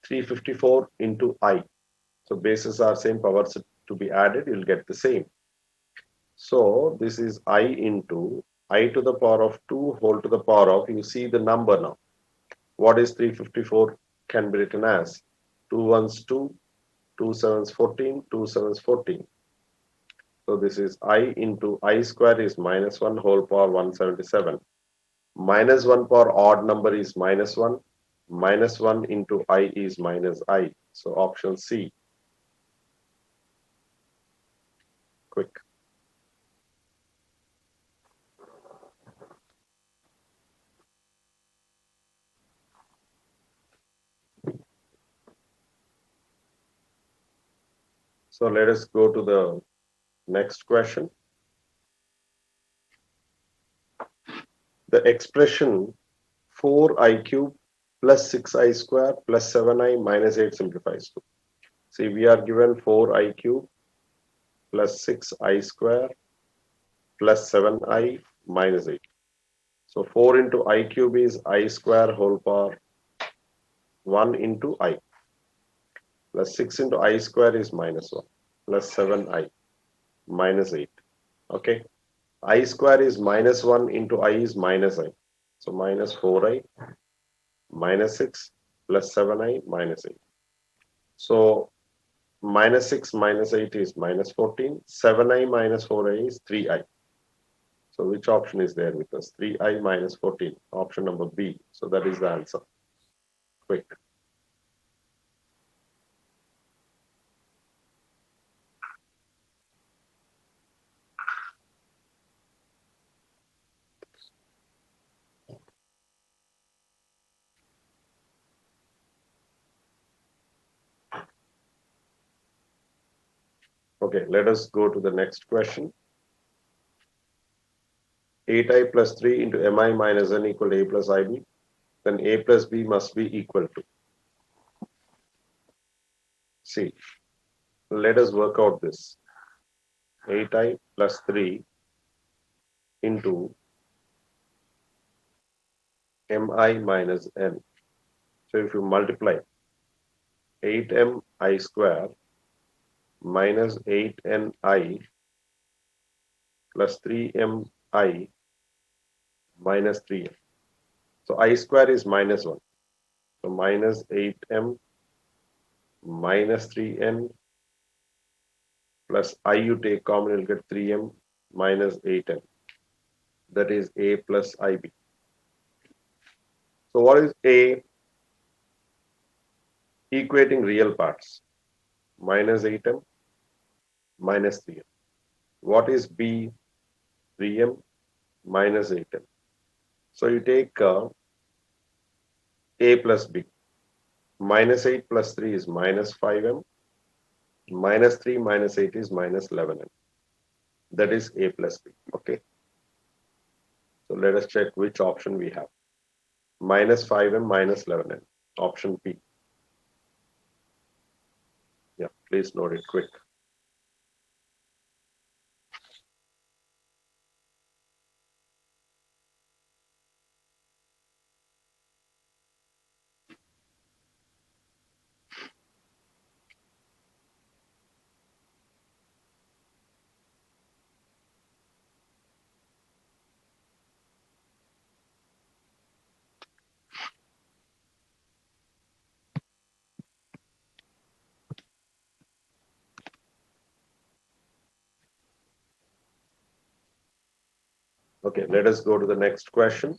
354 into I. So bases are same, powers to be added, you'll get the same. So this is I into I to the power of 2 whole to the power of, you see the number now. What is 354 can be written as 2 ones 2, 2 sevens 14, 2 sevens 14. So this is I into I square is minus 1 whole power 177. Minus 1 power odd number is minus 1. Minus 1 into I is minus I. So option C. Quick. So let us go to the next question. The expression 4i cube plus 6i square plus 7i minus 8 simplifies to. See, we are given 4i cube plus 6i square plus 7i minus 8. So 4 into I cube is I square whole power 1 into I plus 6 into I square is minus 1 plus 7i minus 8. Okay. I square is minus 1 into I is minus I. So minus 4i minus 6 plus 7i minus 8. So minus 6 minus 8 is minus 14. 7i minus 4i is 3i. So which option is there with us? 3i minus 14. Option number B. So that is the answer. Quick. Okay, let us go to the next question. 8i plus 3 into mi minus n equal to a plus ib. Then a plus b must be equal to. See, let us work out this. 8i plus 3 into mi minus n. So if you multiply 8mi square minus 8ni plus 3mi minus 3n. So I square is minus 1. So minus 8m minus 3n plus I you take common, you'll get 3m minus 8n. That is a plus ib. So what is a? Equating real parts. Minus 8m minus 3m. What is b? 3m minus 8m. So you take a plus b. Minus 8 plus 3 is minus 5m. Minus 3 minus 8 is minus 11m. That is a plus b. Okay. So let us check which option we have. Minus 5m minus 11m. Option B. Yeah, please note it quick. Okay, let us go to the next question.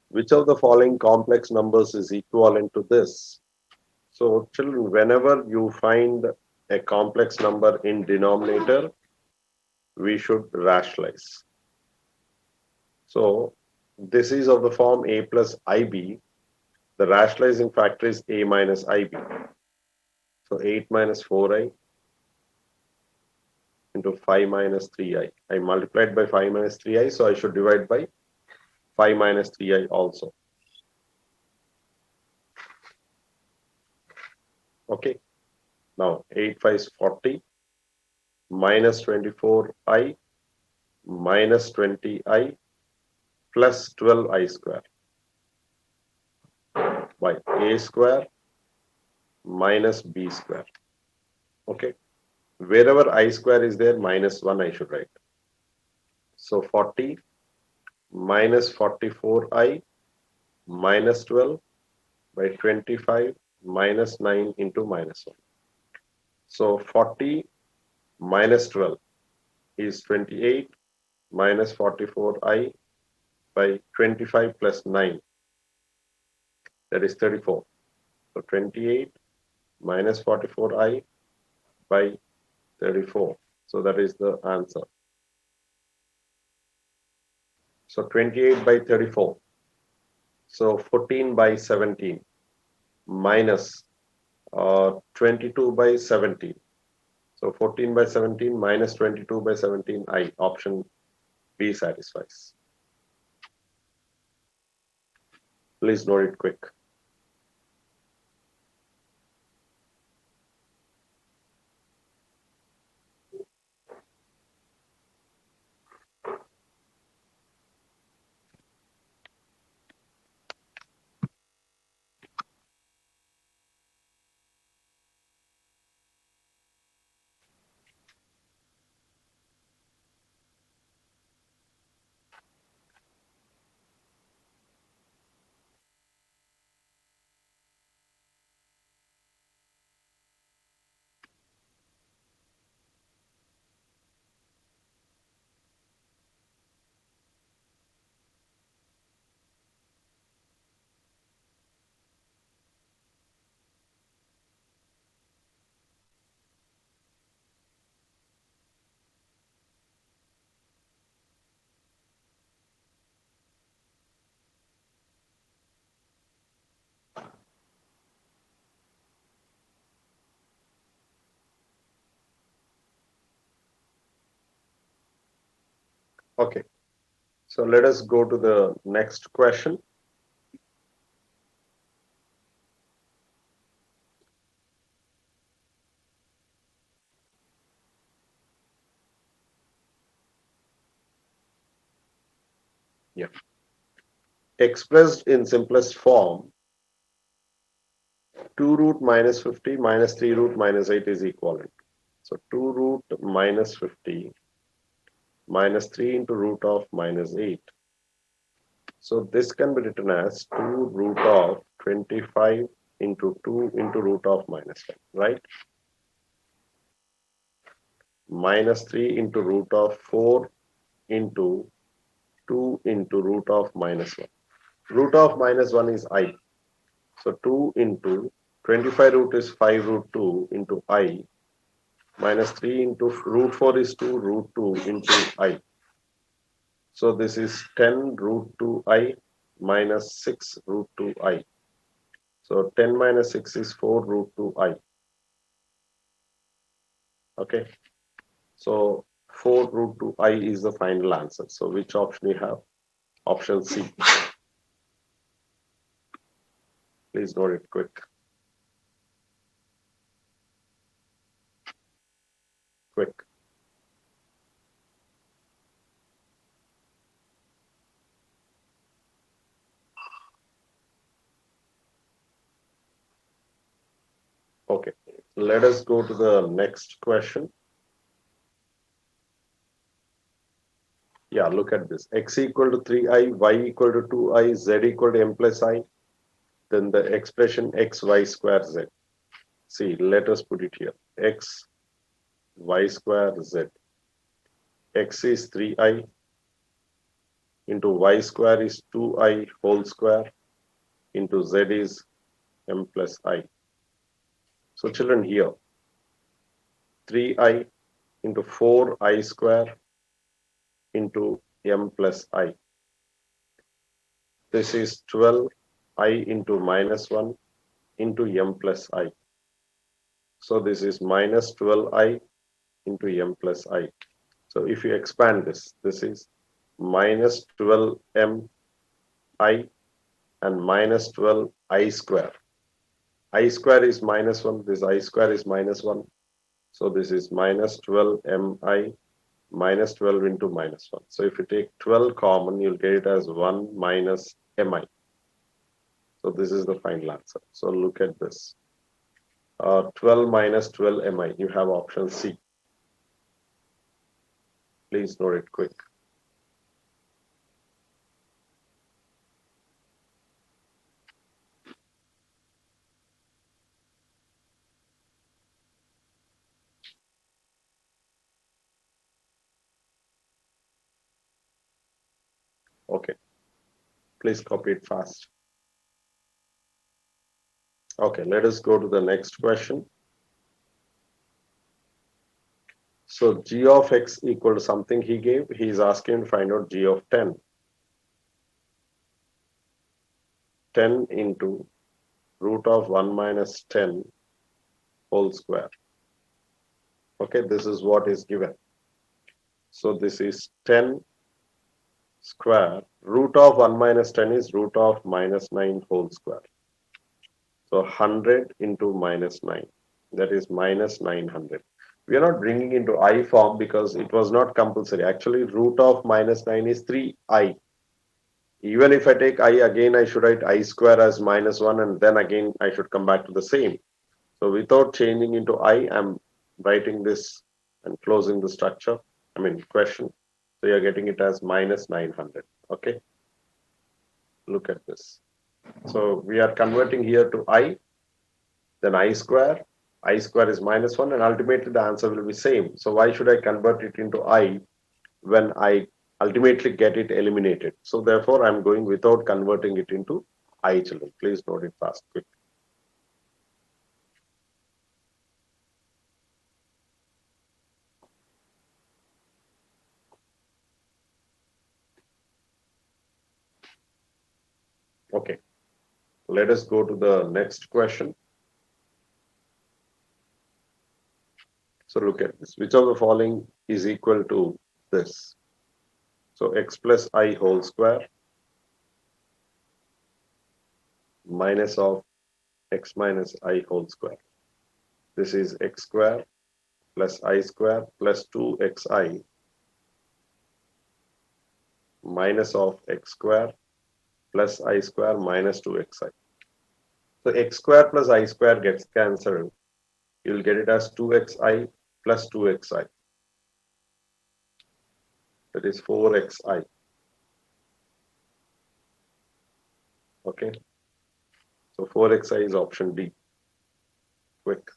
Which of the following complex numbers is equivalent to this? So children, whenever you find a complex number in denominator, we should rationalize. So this is of the form a plus ib. The rationalizing factor is a minus ib. So 8 minus 4i into 5 minus 3i. I multiplied by 5 minus 3i, so I should divide by 5 minus 3i also. Okay. Now 8 5 is 40 minus 24i minus 20i plus 12i square by a square minus b square. Okay. Wherever I square is there, minus 1 I should write. So 40 minus 44i minus 12 by 25 minus 9 into minus 1. So 40 minus 12 is 28 minus 44i by 25 plus 9. That is 34. So 28 minus 44i by 34. So that is the answer. So 28 by 34. So 14 by 17 minus 22 by 17. So 14 by 17 minus 22 by 17, I. Option B satisfies. Please note it quick. Okay, so let us go to the next question. Yeah. Expressed in simplest form, 2 root minus 50 minus 3 root minus 8 is equivalent. So 2 root minus 50 minus 3 into root of minus 8. So this can be written as 2 root of 25 into 2 into root of minus 10, right? Minus 3 into root of 4 into 2 into root of minus 1. Root of minus 1 is I. So 2 into 25 root is 5 root 2 into I minus 3 into root 4 is 2 root 2 into I. So this is 10 root 2I minus 6 root 2I. So 10 minus 6 is 4 root 2I. Okay. So 4 root 2I is the final answer. So which option you have? Option C. Please note it quick. Quick. Okay. Let us go to the next question. Yeah, look at this. X equal to 3I, Y equal to 2I, Z equal to M plus I. Then the expression X, Y square Z. See, let us put it here. X, Y square Z. X is 3I into Y square is 2I whole square into Z is M plus I. So children here, 3I into 4I square into M plus I. This is 12I into minus 1 into M plus I. So this is minus 12I into M plus I. So if you expand this, this is minus 12Mi and minus 12I square. I square is minus 1, this I square is minus 1. So this is minus 12Mi minus 12 into minus 1. So if you take 12 common, you'll get it as 1 minus Mi. So this is the final answer. So look at this. 12 minus 12Mi, you have option C. Please note it quick. Okay, please copy it fast. Okay, let us go to the next question. So g of x equal to something he gave. He is asking to find out g of 10. 10 into root of 1 minus 10 whole square. Okay, this is what is given. So this is 10 square. Root of 1 minus 10 is root of minus 9 whole square. So 100 into minus 9. That is minus 900. We are not bringing into I form because it was not compulsory. Actually, root of minus 9 is 3I. Even if I take I again, I should write I square as minus 1 and then again I should come back to the same. So without changing into I, I'm writing this and closing the structure, question. So you're getting it as minus 900. Okay. Look at this. So we are converting here to I, then I square. I square is minus 1 and ultimately the answer will be same. So why should I convert it into I when I ultimately get it eliminated? So therefore I'm going without converting it into I, children. Please note it fast, quick. Okay, let us go to the next question. So look at this. Which of the following is equal to this? So x plus I whole square minus of x minus I whole square. This is x square plus I square plus 2xi minus of x square plus I square minus 2xi. So x square plus I square gets cancelled. You'll get it as 2xi plus 2xi. That is 4xi. Okay. So 4xi is option D. Quick.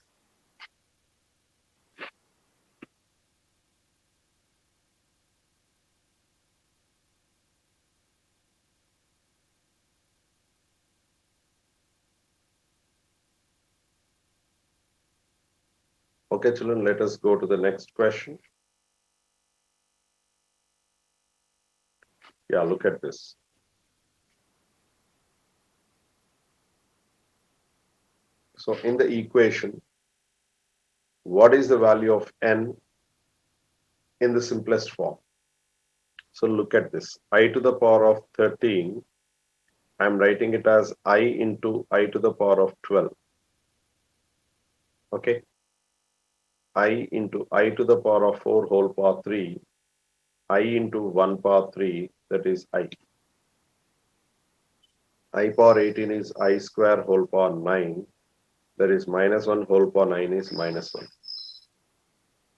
Okay, children, let us go to the next question. Yeah, look at this. So in the equation, what is the value of n in the simplest form? So look at this. I to the power of 13, I'm writing it as I into I to the power of 12. Okay. I into I to the power of 4 whole power 3. I into 1 power 3, that is I. I power 18 is I square whole power 9. That is minus 1 whole power 9 is minus 1.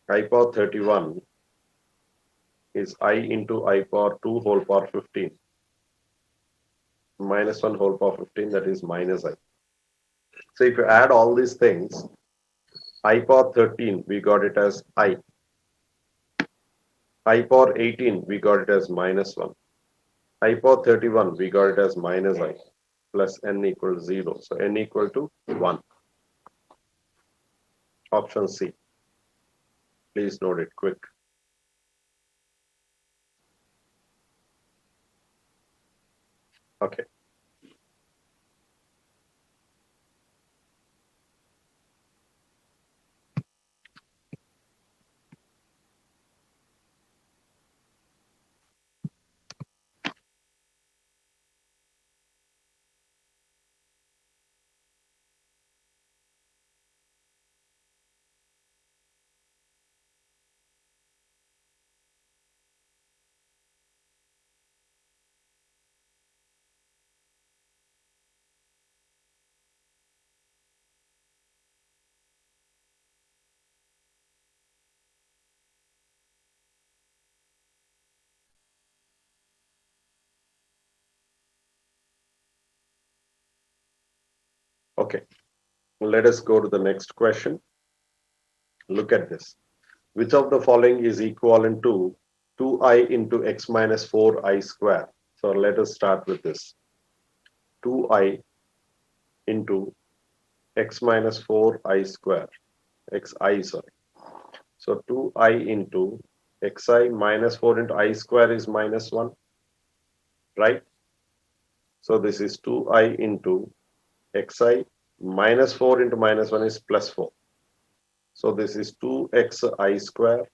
I power 31 is I into I power 2 whole power 15. Minus 1 whole power 15, that is minus I. So if you add all these things, I power 13, we got it as I. I power 18, we got it as minus 1. I power 31, we got it as minus I. Plus n equals 0. So n equal to 1. Option C. Please note it quick. Okay. Okay. Let us go to the next question. Look at this. Which of the following is equivalent to 2i into x minus 4i square? So let us start with this. 2i into x minus 4i square. Xi, sorry. So 2i into xi minus 4 into I square is minus 1, right? So this is 2i into xi minus 4 into minus 1 is plus 4. So this is 2xi square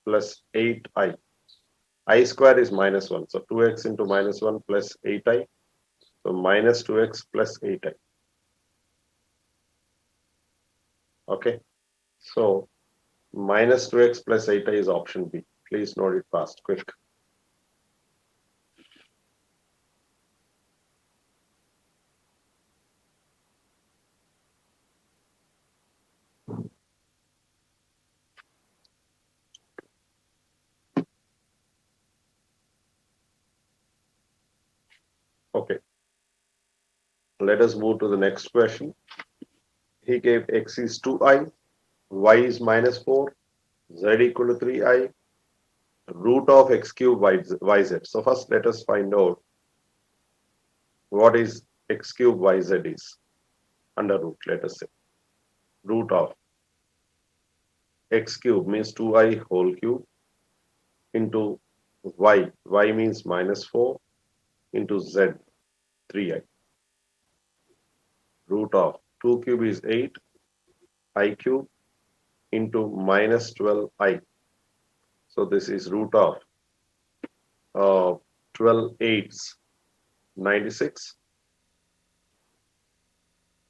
plus 8i. I square is minus 1. So 2x into minus 1 plus 8i. So minus 2x plus 8i. Okay. So minus 2x plus 8i is option B. Please note it fast, quick. Okay. Let us move to the next question. He gave x is 2i, y is minus 4, z equal to 3i, root of x cube yz. So first let us find out what is x cube yz is. Under root, let us say. Root of x cube means 2i whole cube into y means minus 4 into z, 3i. Root of 2 cube is 8, I cube into minus 12i. So this is root of 12 eighths, 96.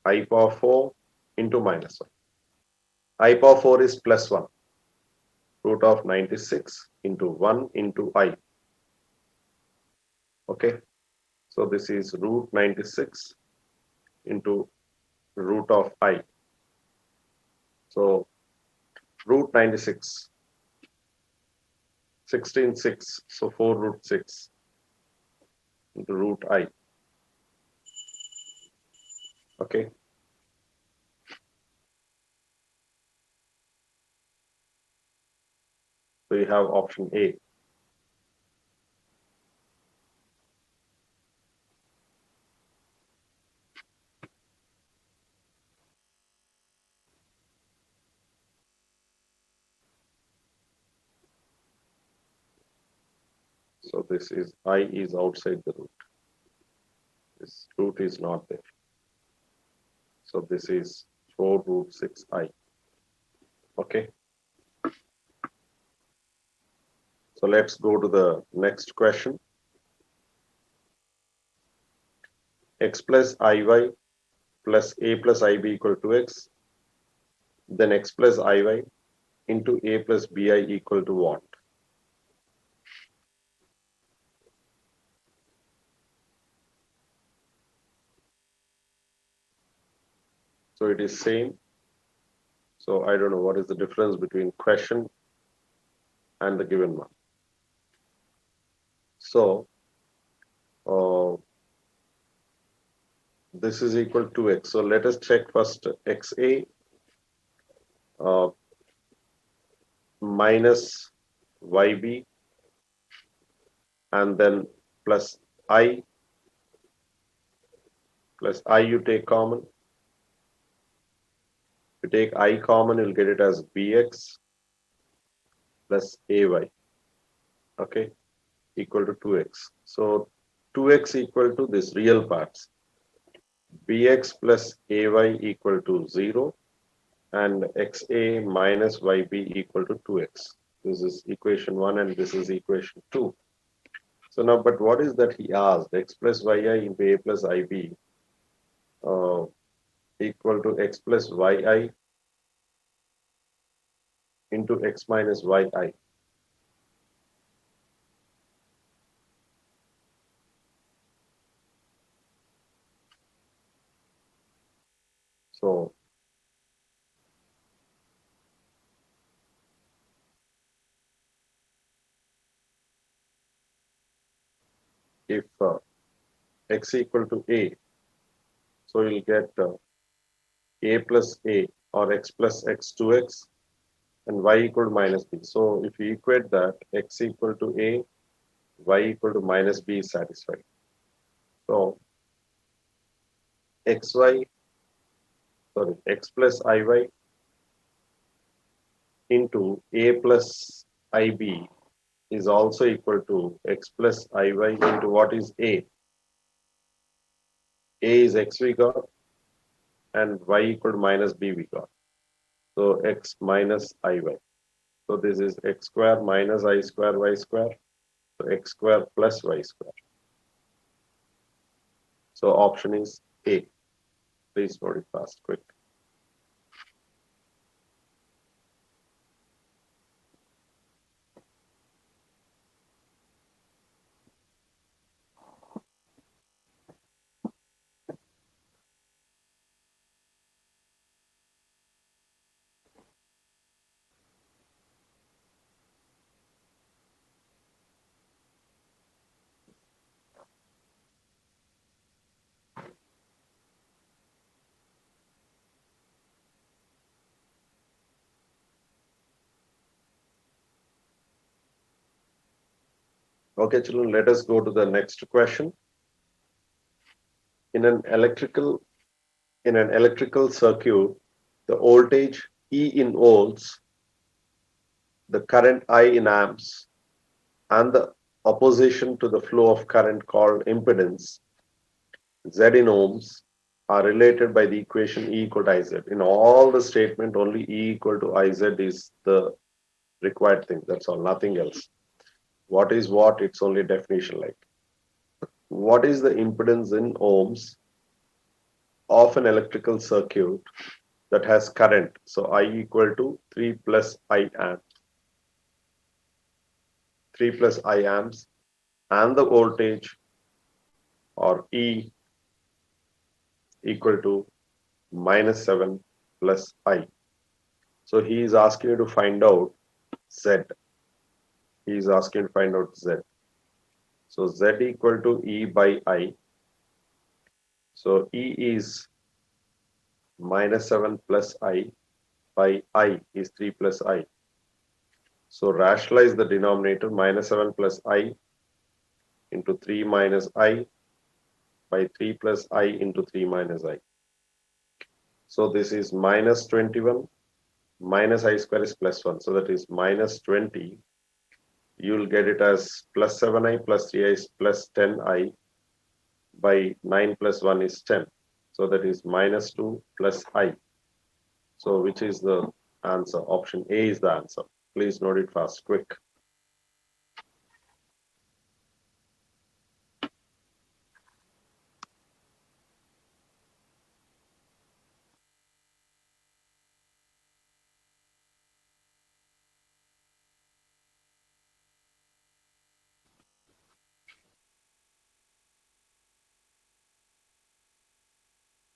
I power 4 into minus 1. I power 4 is plus 1. Root of 96 into 1 into I. Okay. So this is root 96 into root of I. So root 96, 16 6. So 4 root 6 into root I. Okay. So you have option A. So this is I is outside the root. This root is not there. So this is 4 root 6I. Okay. So let's go to the next question. X plus IY plus A plus IB equal to X. Then X plus IY into A plus BI equal to what? So it is same. So I don't know what is the difference between question and the given one. So this is equal to X. So let us check first XA minus YB and then plus I you take common. If you take I common, you'll get it as BX plus AY. Okay, equal to 2X. So 2X equal to this real parts. BX plus AY equal to 0 and XA minus YB equal to 2X. This is equation 1 and this is equation 2. So now, but what is that he asked? X plus YI into A plus IB equal to X plus YI into X minus YI. So if X equal to A, so you'll get A plus A or X plus X 2X and Y equal to minus B. So if you equate that, X equal to A, Y equal to minus B is satisfied. So X plus IY into A plus IB is also equal to X plus IY into what is A? A is X we got and Y equal to minus B we got. So X minus IY. So this is X square minus I square Y square. So X square plus Y square. So option is A. Please note it fast, quick. Okay, children, let us go to the next question. In an electrical circuit, the voltage E in volts, the current I in amps, and the opposition to the flow of current called impedance Z in ohms are related by the equation E equal to IZ. In all the statement, only E equal to IZ is the required thing. That's all, nothing else. What is what? It's only definition like. What is the impedance in ohms of an electrical circuit that has current? So I equal to 3 plus I amp, 3 plus I amps, and the voltage or E equal to minus 7 plus I. So he is asking you to find out Z. He is asking to find out Z. So Z equal to E by I. So E is minus 7 plus I by I is 3 plus I. So rationalize the denominator, minus 7 plus I into 3 minus I by 3 plus I into 3 minus I. So this is minus 21 minus I square is plus 1. So that is minus 20. You will get it as plus 7I plus 3I is plus 10I by 9 plus 1 is 10. So that is minus 2 plus I. So which is the answer? Option A is the answer. Please note it fast, quick.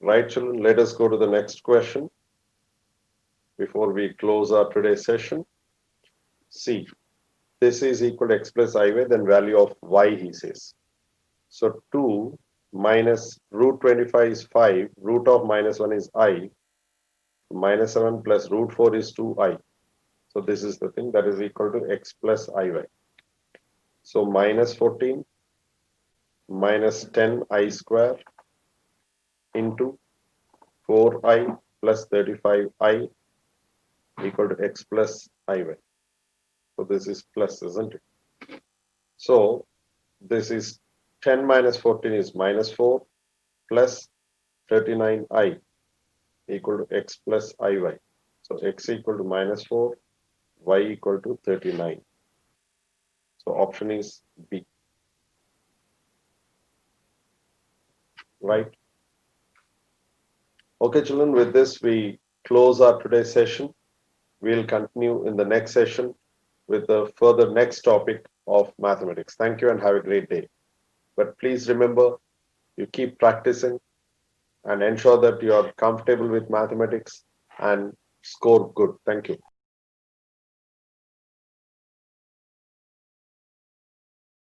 Right, children, let us go to the next question before we close our today's session. See, this is equal to x plus I-y, then value of y, he says. So 2 minus root 25 is 5, root of minus 1 is I, minus 7 plus root 4 is 2I. So this is the thing that is equal to x plus I-y. So minus 14 minus 10I square into 4I plus 35I equal to x plus I-y. So this is plus, isn't it? So this is 10 minus 14 is minus 4 plus 39I equal to x plus IY. So x equal to minus 4, y equal to 39. So option is B. Right? Okay, children, with this we close our today's session. We'll continue in the next session with the further next topic of mathematics. Thank you and have a great day. But please remember, you keep practicing and ensure that you are comfortable with mathematics and score good. Thank you.